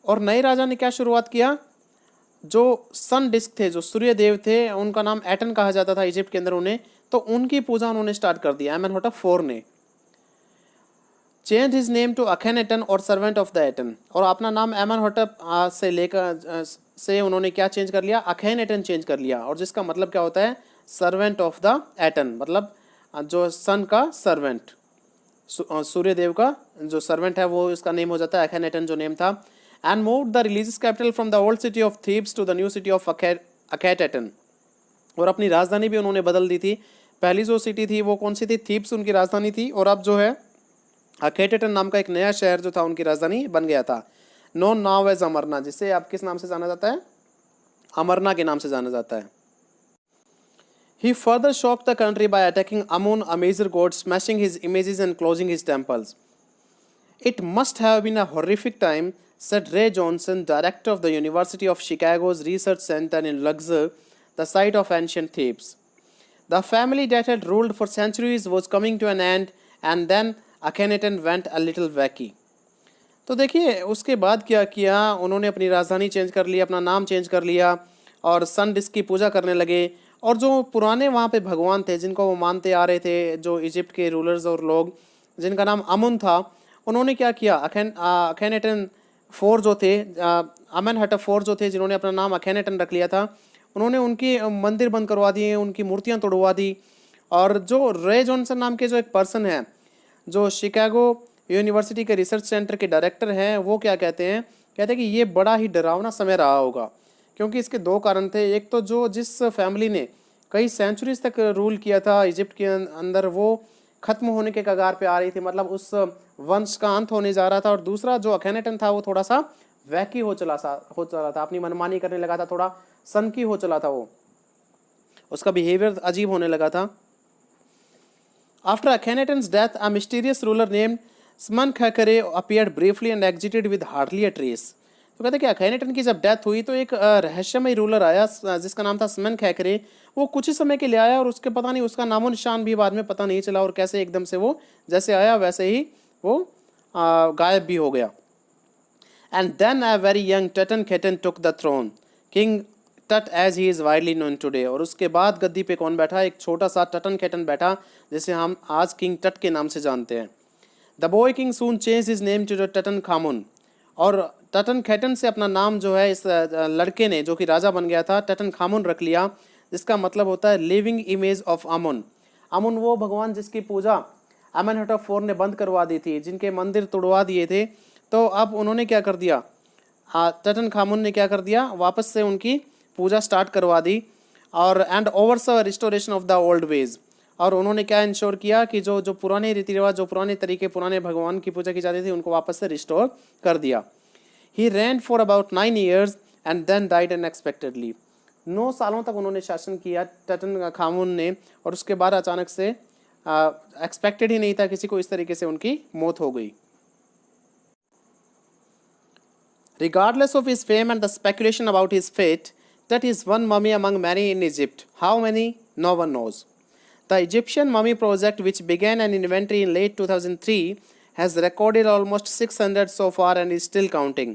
और नए राजा ने क्या शुरुआत किया, जो सन डिस्क थे, जो सूर्य देव थे, उनका नाम एटन कहा जाता था इजिप्ट के अंदर उन्हें, तो उनकी पूजा उन्होंने स्टार्ट कर दिया Amenhotep IV ने। चेंज हिज नेम टू अखेनेटन और सर्वेंट ऑफ द एटन। और अपना नाम Amenhotep से लेकर से उन्होंने क्या चेंज कर लिया, अखेनेटन चेंज कर लिया, और जिसका मतलब क्या होता है, सर्वेंट ऑफ द एटन, मतलब जो सन का सर्वेंट, सूर्य देव का जो सर्वेंट है वो इसका नेम हो जाता है अखेनेटन जो नेम था। And moved the religious capital from the old city of Thebes to the new city of Akhetaten. और अपनी राजधानी भी उन्होंने बदल दी थी। पहली जो सिटी थी वो कौन सी थी, थीब्स उनकी राजधानी थी, और अब जो है अखेटेटन नाम का एक नया शहर जो था उनकी राजधानी बन गया था, नोन नाउ एज अमरना, जिसे अब किस नाम से जाना जाता है, अमरना के नाम से जाना जाता है। He further shocked the country by attacking Amun, a major god, smashing his images and closing his temples. It must have been a horrific time, said Ray Johnson, director of the University of Chicago's Research Center in Luxor, the site of ancient Thebes. The family that had ruled for centuries was coming to an end, and then Akhenaten went a little wacky. तो देखिए उसके बाद क्या किया, उन्होंने अपनी राजधानी change कर लिया, अपना नाम चेंज कर लिया और सन डिस्क की पूजा करने लगे। और जो पुराने वहाँ पे भगवान थे जिनको वो मानते आ रहे थे, जो इजिप्ट के रूलर्स और लोग जिनका नाम अमुन था, उन्होंने क्या किया, अखेनेटन IV जो थे, Amenhotep IV जो थे, जिन्होंने अपना नाम अखेनेटन रख लिया था, उन्होंने उनकी मंदिर बंद करवा दिए, उनकी मूर्तियाँ तोड़वा दी। और जो रे जॉनसन नाम के जो एक पर्सन है, जो शिकागो यूनिवर्सिटी के रिसर्च सेंटर के डायरेक्टर हैं, वो क्या कहते हैं कि ये बड़ा ही डरावना समय रहा होगा, क्योंकि इसके दो कारण थे। एक तो जो जिस फैमिली ने कई सेंचुरीज तक रूल किया था इजिप्ट के अंदर, वो खत्म होने के कगार पे आ रही थी, मतलब उस वंश का अंत होने जा रहा था। और दूसरा जो अखेनेटन था वो थोड़ा सा वैकी हो चला था, अपनी मनमानी करने लगा था, थोड़ा सनकी हो चला था, वो उसका बिहेवियर अजीब होने लगा था। After Akhenaten's death, a mysterious ruler named Smenkhkare appeared briefly and exited with hardly a trace. तो कहते हैं कि अखेनेटन की जब डेथ हुई तो एक रहस्यमय रूलर आया जिसका नाम था स्मेनखैकरे। वो कुछ ही समय के लिए आया और उसके पता नहीं, उसका नामो निशान भी बाद में पता नहीं चला, और कैसे एकदम से वो जैसे आया वैसे ही वो गायब भी हो गया। And then a very young Tutankhaten took the throne, king Tut as he is widely known today. और उसके बाद गद्दी पे कौन बैठा? एक छोटा सा टटनखेटन बैठा, जिसे हम आज किंग टट के नाम से जानते हैं। The boy king soon change his name to Tutankhamun, और टटनखेटन से अपना नाम जो है इस लड़के ने, जो कि राजा बन गया था, टटनखामुन रख लिया, जिसका मतलब होता है लिविंग इमेज ऑफ आमुन। आमुन वो भगवान जिसकी पूजा अमेनहॉटप IV ने बंद करवा दी थी, जिनके मंदिर तोड़वा दिए थे। तो अब उन्होंने क्या कर दिया, टटनखामुन ने क्या कर दिया, वापस से उनकी पूजा स्टार्ट करवा दी। और and oversaw restoration of the old ways, और उन्होंने क्या इंश्योर किया कि जो पुराने रीति रिवाज, जो पुराने तरीके, पुराने भगवान की पूजा की जाती थी, उनको वापस से रिस्टोर कर दिया। He reigned for about 9 years and then died unexpectedly. 9 सालों तक उन्होंने शासन किया टटनखामुन ने, और उसके बाद अचानक से एक्सपेक्टेड ही नहीं था किसी को, इस तरीके से उनकी मौत हो गई। Regardless of his fame and the speculation about his fate, that is one mummy among many in Egypt. How many? No one knows. The Egyptian Mummy Project, which began an inventory in late 2003, has recorded almost 600 so far and is still counting.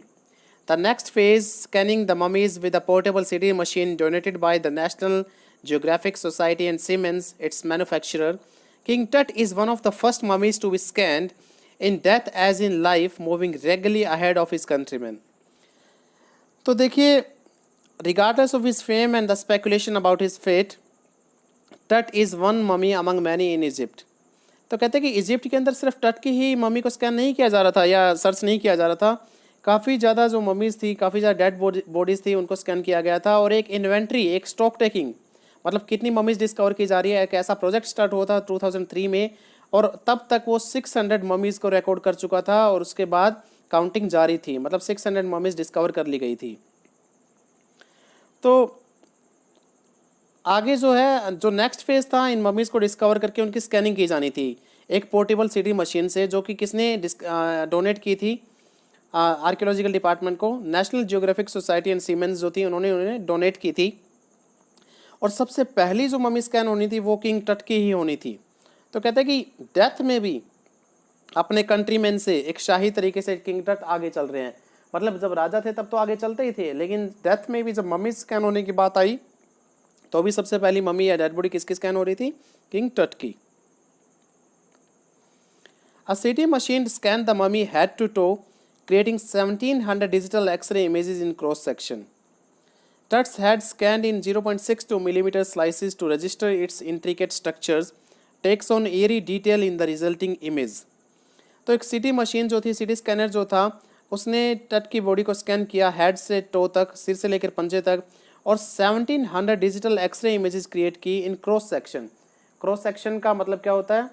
The next phase, scanning the mummies with a portable CT machine donated by the National Geographic Society and Siemens, its manufacturer. King Tut is one of the first mummies to be scanned, in death as in life, moving regularly ahead of his countrymen. तो देखिए, regardless of his fame and the speculation about his fate, Tut is one mummy among many in Egypt. तो कहते हैं कि Egypt के अंदर सिर्फ टट की ही मम्मी को स्कैन नहीं किया जा रहा था या सर्च नहीं किया जा रहा था, काफ़ी ज़्यादा जो मम्मीज़ थी, काफ़ी ज़्यादा डेड बॉडीज़ थी, उनको स्कैन किया गया था। और एक इन्वेंट्री, एक स्टॉक टेकिंग, मतलब कितनी मम्मीज़ डिस्कवर की जा रही है, एक ऐसा प्रोजेक्ट स्टार्ट हुआ था 2003 में, और तब तक वो 600 मम्मीज़ को रिकॉर्ड कर चुका था, और उसके बाद काउंटिंग जारी थी, मतलब 600 मम्मीज़ डिस्कवर कर ली गई थी। तो आगे जो है, जो नेक्स्ट फेज था, इन मम्मीज़ को डिस्कवर करके उनकी स्कैनिंग की जानी थी एक पोर्टेबल सीटी मशीन से, जो कि किसने डोनेट की थी? आर्कियोलॉजिकल डिपार्टमेंट को, national geographic society and siemens जो थी, उन्होंने डोनेट की थी। और सबसे पहली जो मम्मी स्कैन होनी थी वो किंग टट की ही होनी थी। तो कहते हैं कि डेथ में भी अपने कंट्रीमैन से एक शाही तरीके से किंग टट आगे चल रहे हैं, मतलब जब राजा थे तब तो आगे चलते ही थे, लेकिन डेथ में भी जब मम्मी स्कैन होने की बात आई तो भी सबसे पहली मम्मी या डेड बॉडी किसकी स्कैन हो रही थी? किंग टट की। A CT machine scanned the mummy head to toe, creating 1700 digital X-ray images in cross section. Tut's head, scanned in 0.62 mm slices to register its intricate structures, takes on eerie detail in the resulting image. तो एक CT machine जो थी, सीटी scanner जो था, उसने टट की बॉडी को स्कैन किया हेड से टो तक, सिर से लेकर पंजे तक, और 1700 डिजिटल एक्सरे इमेजेस क्रिएट की इन क्रॉस सेक्शन। क्रॉस सेक्शन का मतलब क्या होता है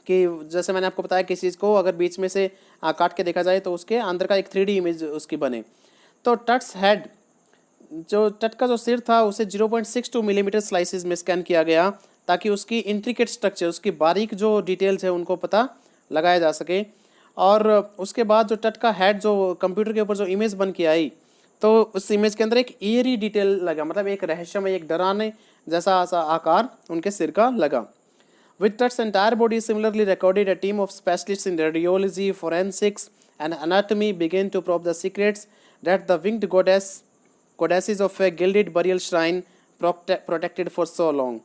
कि जैसे मैंने आपको बताया, किसी चीज़ को अगर बीच में से काट के देखा जाए तो उसके अंदर का एक 3D इमेज उसकी बने। तो टट्स हेड, जो टट का जो सिर था, उसे 0.62 मिलीमीटर स्लाइसिस में स्कैन किया गया, ताकि उसकी इंट्रिकेट स्ट्रक्चर, उसकी बारीक जो डिटेल्स है उनको पता लगाया जा सके। और उसके बाद जो टट का हेड जो कंप्यूटर के ऊपर जो इमेज बन के आई, तो उस इमेज के अंदर एक ईयरी डिटेल लगा, मतलब एक रहस्यमय, एक डराने जैसा आकार उनके सिर का लगा। With Tut's entire body similarly recorded, a team of specialists in radiology, forensics, and anatomy began to probe the secrets that the winged goddesses of a gilded burial shrine protected for so long.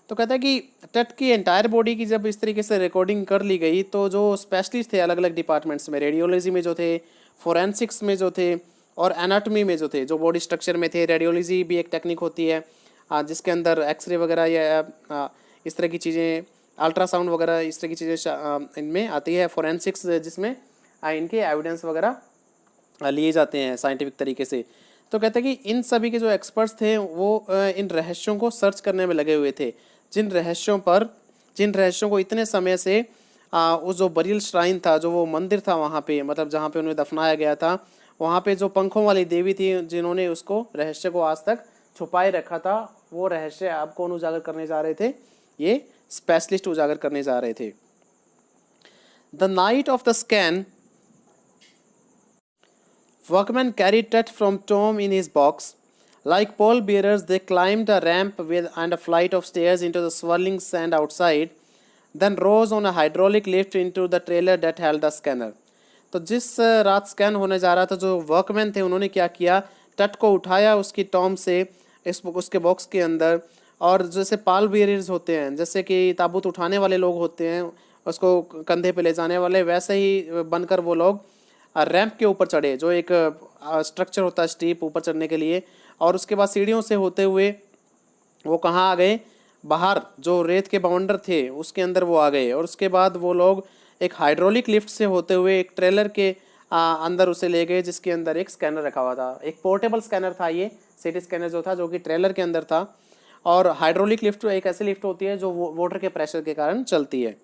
तो कहता है कि टट की entire body की जब इस तरीके से रिकॉर्डिंग कर ली गई, तो जो स्पेशलिस्ट थे अलग अलग डिपार्टमेंट्स में, रेडियोलॉजी में जो थे, फोरेंसिक्स में जो थे, और एनाटॉमी में जो थे, जो बॉडी स्ट्रक्चर में थे। रेडियोलॉजी भी एक टेक्निक होती है जिसके अंदर एक्सरे वगैरह या इस तरह की चीज़ें, अल्ट्रासाउंड वगैरह इस तरह की चीज़ें इनमें आती है। फोरेंसिक्स जिसमें इनके एविडेंस वगैरह लिए जाते हैं साइंटिफिक तरीके से। तो कहते हैं कि इन सभी के जो एक्सपर्ट्स थे वो इन रहस्यों को सर्च करने में लगे हुए थे, जिन रहस्यों को इतने समय से उस जो बरियल श्राइन था, जो वो मंदिर था वहाँ पे, मतलब जहाँ पे उन्हें दफनाया गया था, वहाँ पे जो पंखों वाली देवी थी जिन्होंने उसको रहस्य को आज तक छुपाए रखा था, वो रहस्य अब कौन उजागर करने जा रहे थे? ये स्पेशलिस्ट उजागर करने जा रहे थे। The night of the scan, workmen carried Tut from tomb in his box. Like pall bearers, they climbed a ramp and a flight of stairs into the swirling sand outside, then rose on a hydraulic lift into the trailer that held the scanner. तो जिस रात scan होने जा रहा था, जो workman थे उन्होंने क्या किया, टट को उठाया उसकी टॉम से उसके बॉक्स के अंदर, और जैसे पाल बेयरर्स होते हैं, जैसे कि ताबूत उठाने वाले लोग होते हैं, उसको कंधे पे ले जाने वाले, वैसे ही बनकर वो लोग रैंप के ऊपर चढ़े, जो एक स्ट्रक्चर होता है स्टीप ऊपर चढ़ने के लिए। और उसके बाद सीढ़ियों से होते हुए वो कहाँ आ गए? बाहर जो रेत के बाउंडर थे उसके अंदर वो आ गए। और उसके बाद वो लोग एक हाइड्रोलिक लिफ्ट से होते हुए एक ट्रेलर के अंदर उसे ले गए, जिसके अंदर एक स्कैनर रखा हुआ था। एक पोर्टेबल स्कैनर था ये, सिटी स्कैनर जो था, जो कि ट्रेलर के अंदर था। और हाइड्रोलिक लिफ्ट एक ऐसी लिफ्ट होती है जो वाटर के प्रेशर के कारण चलती है।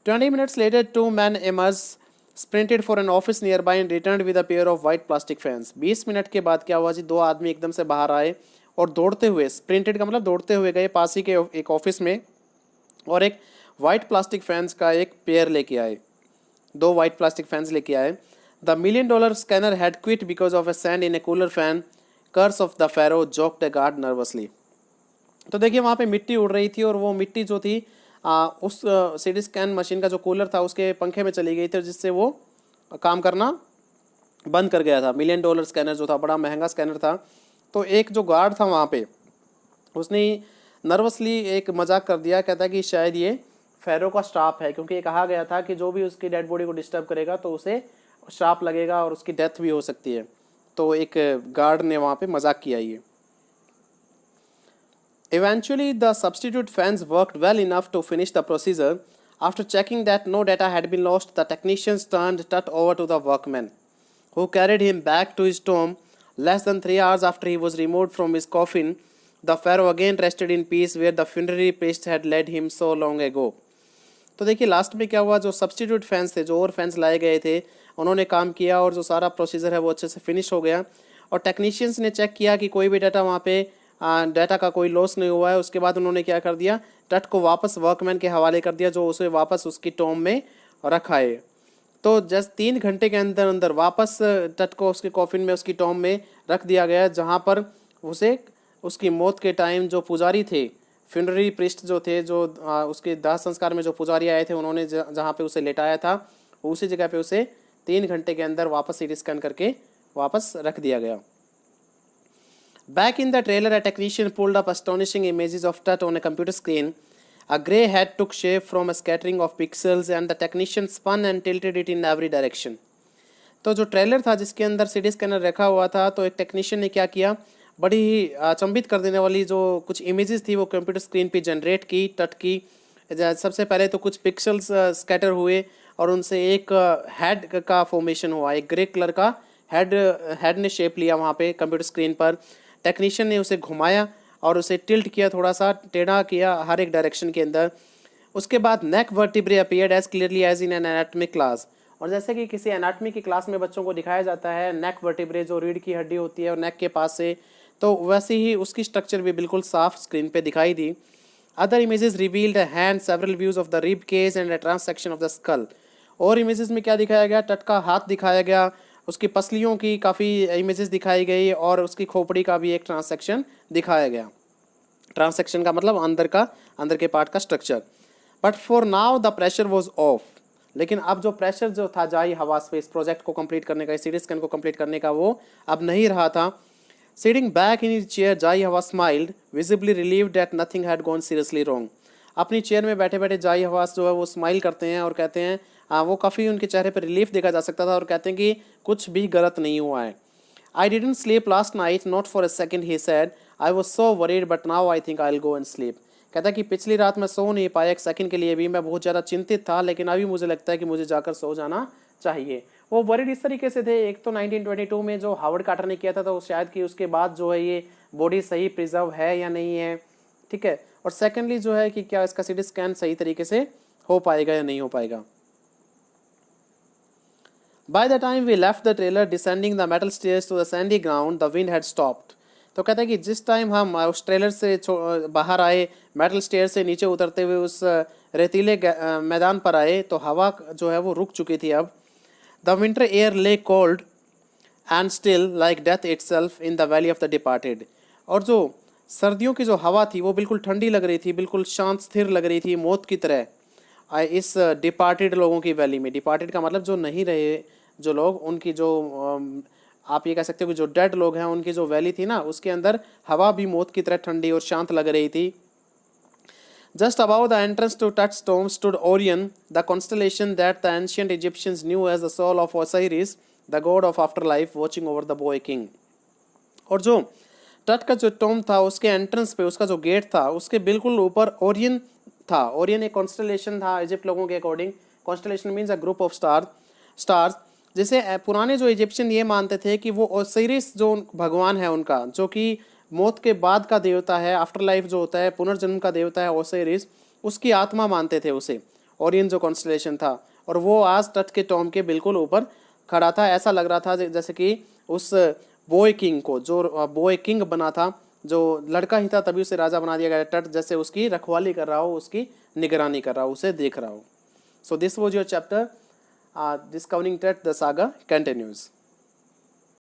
20 minutes later, 2 men emerged, sprinted for an office nearby and returned with a pair of white plastic fans. 20 minute के बाद क्या हुआ जी? 2 आदमी एकदम से बाहर आए और दौड़ते हुए, स्प्रिंटेड का मतलब दौड़ते हुए गए पास ही के एक ऑफिस में, और एक वाइट प्लास्टिक फैंस का एक पेयर लेके आए। 2 वाइट प्लास्टिक फैंस लेके आए। The $1 million scanner had quit because of a sand in a cooler fan, curse of the pharaoh, joked a guard nervously. तो देखिए वहाँ पे मिट्टी उड़ रही थी, और वो मिट्टी जो थी उस सीटी स्कैन मशीन का जो कूलर था उसके पंखे में चली गई थी, जिससे वो काम करना बंद कर गया था। $1 million स्कैनर जो था, बड़ा महंगा स्कैनर था। तो एक जो गार्ड था वहाँ पे, उसने नर्वसली एक मजाक कर दिया, कहता कि शायद ये फेरो का श्राप है, क्योंकि ये कहा गया था कि जो भी उसकी डेड बॉडी को डिस्टर्ब करेगा तो उसे श्राप लगेगा और उसकी डेथ भी हो सकती है। तो एक गार्ड ने वहाँ पे मजाक किया ये। Eventually, the substitute fans worked well enough to finish the procedure. After checking that no data had been lost, the technicians turned Tut over to the workmen, who carried him back to his tomb. Less than 3 hours after he was removed from his coffin, the pharaoh again rested in peace where the funerary priest had led him so long ago. तो देखिए last में क्या हुआ, जो substitute fans थे, जो और fans लाए गए थे, उन्होंने काम किया और जो सारा प्रोसीजर है वो अच्छे से फिनिश हो गया। और टेक्नीशियंस ने चेक किया कि कोई भी डाटा वहाँ पे डाटा का कोई लॉस नहीं हुआ है। उसके बाद उन्होंने क्या कर दिया, टट को वापस वर्कमैन के हवाले कर दिया, जो उसे वापस उसकी टॉम में रखा है। तो जस्ट 3 घंटे के अंदर अंदर वापस टट को उसके कॉफिन में, उसकी टॉम में रख दिया गया, जहाँ पर उसे उसकी मौत के टाइम जो पुजारी थे, फ्यूनररी प्रिस्ट जो थे, जो उसके दाह संस्कार में जो पुजारी आए थे, उन्होंने जहाँ पे उसे लेटाया था, उसी जगह पे उसे 3 घंटे के अंदर वापस सीटी स्कैन करके वापस रख दिया गया। Back in the trailer, a technician pulled up astonishing images of Tut on a computer screen. A grey head took shape from a scattering of pixels, and the technician spun and tilted it in every direction. तो जो trailer था जिसके अंदर सीटी scanner रखा हुआ था, तो एक टेक्नीशियन ने क्या किया, बड़ी ही अचंभित कर देने वाली जो कुछ इमेजेस थी वो कंप्यूटर स्क्रीन पे जनरेट की टट की। सबसे पहले तो कुछ पिक्सल्स स्कैटर हुए और उनसे एक हेड का फॉर्मेशन हुआ, एक ग्रे कलर का हेड ने शेप लिया वहाँ पे कंप्यूटर स्क्रीन पर। टेक्नीशियन ने उसे घुमाया और उसे टिल्ट किया, थोड़ा सा टेढ़ा किया हर एक डायरेक्शन के अंदर। उसके बाद neck vertebrae appeared as clearly as in an anatomic class, और जैसे कि किसी एनाटॉमी की क्लास में बच्चों को दिखाया जाता है नेक वर्टिब्रे, जो रीढ़ की हड्डी होती है और नेक के पास से, तो वैसे ही उसकी स्ट्रक्चर भी बिल्कुल साफ स्क्रीन पे दिखाई दी। Other images revealed a hand, several views of the rib cage and a trans section of the skull. और इमेजेस में क्या दिखाया गया, टट का हाथ दिखाया गया, उसकी पसलियों की काफ़ी इमेजेस दिखाई गई और उसकी खोपड़ी का भी एक ट्रांससेक्शन दिखाया गया। ट्रांससेक्शन का मतलब अंदर के पार्ट का structure. But for now the pressure was of, लेकिन अब जो प्रेशर जो था जाई हवास पे इस प्रोजेक्ट को कंप्लीट करने का, सीटी स्कैन को कंप्लीट करने का, वो अब नहीं रहा था। Sitting back in his chair, Zahi Hawass smiled, visibly relieved that nothing had gone seriously wrong. अपनी चेयर में बैठे बैठे जाई हवास जो है वो स्माइल करते हैं और कहते हैं वो काफ़ी उनके चेहरे पर रिलीफ देखा जा सकता था और कहते हैं कि कुछ भी गलत नहीं हुआ है। I didn't sleep last night, not for a second, he said. I was so worried, but now I think I'll go and sleep. कहता है कि पिछली रात मैं सो नहीं पाया एक सेकंड के लिए भी, मैं बहुत ज़्यादा चिंतित था, लेकिन अभी मुझे लगता है कि मुझे जाकर सो जाना चाहिए। वो वरीड इस तरीके से थे, एक तो 1922 में जो हार्वर्ड कार्टर ने किया था, तो शायद कि उसके बाद जो है ये बॉडी सही प्रिजर्व है या नहीं है, ठीक है, और सेकेंडली जो है कि क्या इसका सीटी स्कैन सही तरीके से हो पाएगा या नहीं हो पाएगा। By the time we left the trailer descending the metal stairs to the sandy ground, the wind had stopped. तो कहता है कि जिस टाइम हम उस ट्रेलर से बाहर आए, मेटल स्टेयर से नीचे उतरते हुए उस रेतीले मैदान पर आए, तो हवा जो है वो रुक चुकी थी अब। The winter air lay cold and still like death itself in the valley of the departed. और जो सर्दियों की जो हवा थी वो बिल्कुल ठंडी लग रही थी, बिल्कुल शांत स्थिर लग रही थी, मौत की तरह इस डिपार्टेड लोगों की वैली में। डिपार्टेड का मतलब जो नहीं रहे जो लोग, उनकी जो आप ये कह सकते हो कि जो डेड लोग हैं उनकी जो वैली थी ना, उसके अंदर हवा भी मौत की तरह ठंडी और शांत लग रही थी। Just above the entrance to Tut's tomb stood Orion, the constellation that the ancient Egyptians knew as the soul of Osiris, the god of afterlife, watching over the boy king. और जो टट का जो टॉम था उसके entrance पे, उसका जो गेट था, उसके बिल्कुल ऊपर ओरियन था। ओरियन एक कॉन्स्टलेशन था इजिप्ट लोगों के according. Constellation means a group of stars, जिसे पुराने जो इजिप्शियन ये मानते थे कि वो ओसिरिस जो भगवान है उनका, जो कि मौत के बाद का देवता है, आफ्टर लाइफ जो होता है, पुनर्जन्म का देवता है ओसिरिस, उसकी आत्मा मानते थे उसे। ओरियन जो कॉन्स्टलेशन था, और वो आज तट के टॉम के बिल्कुल ऊपर खड़ा था। ऐसा लग रहा था जैसे कि उस बॉय किंग को, जो बॉय किंग बना था, जो लड़का ही था तभी उसे राजा बना दिया गया, टट जैसे उसकी रखवाली कर रहा हो, उसकी निगरानी कर रहा हो, उसे देख रहा हो। So this was your chapter discovering टट, द सागा कंटिन्यूज।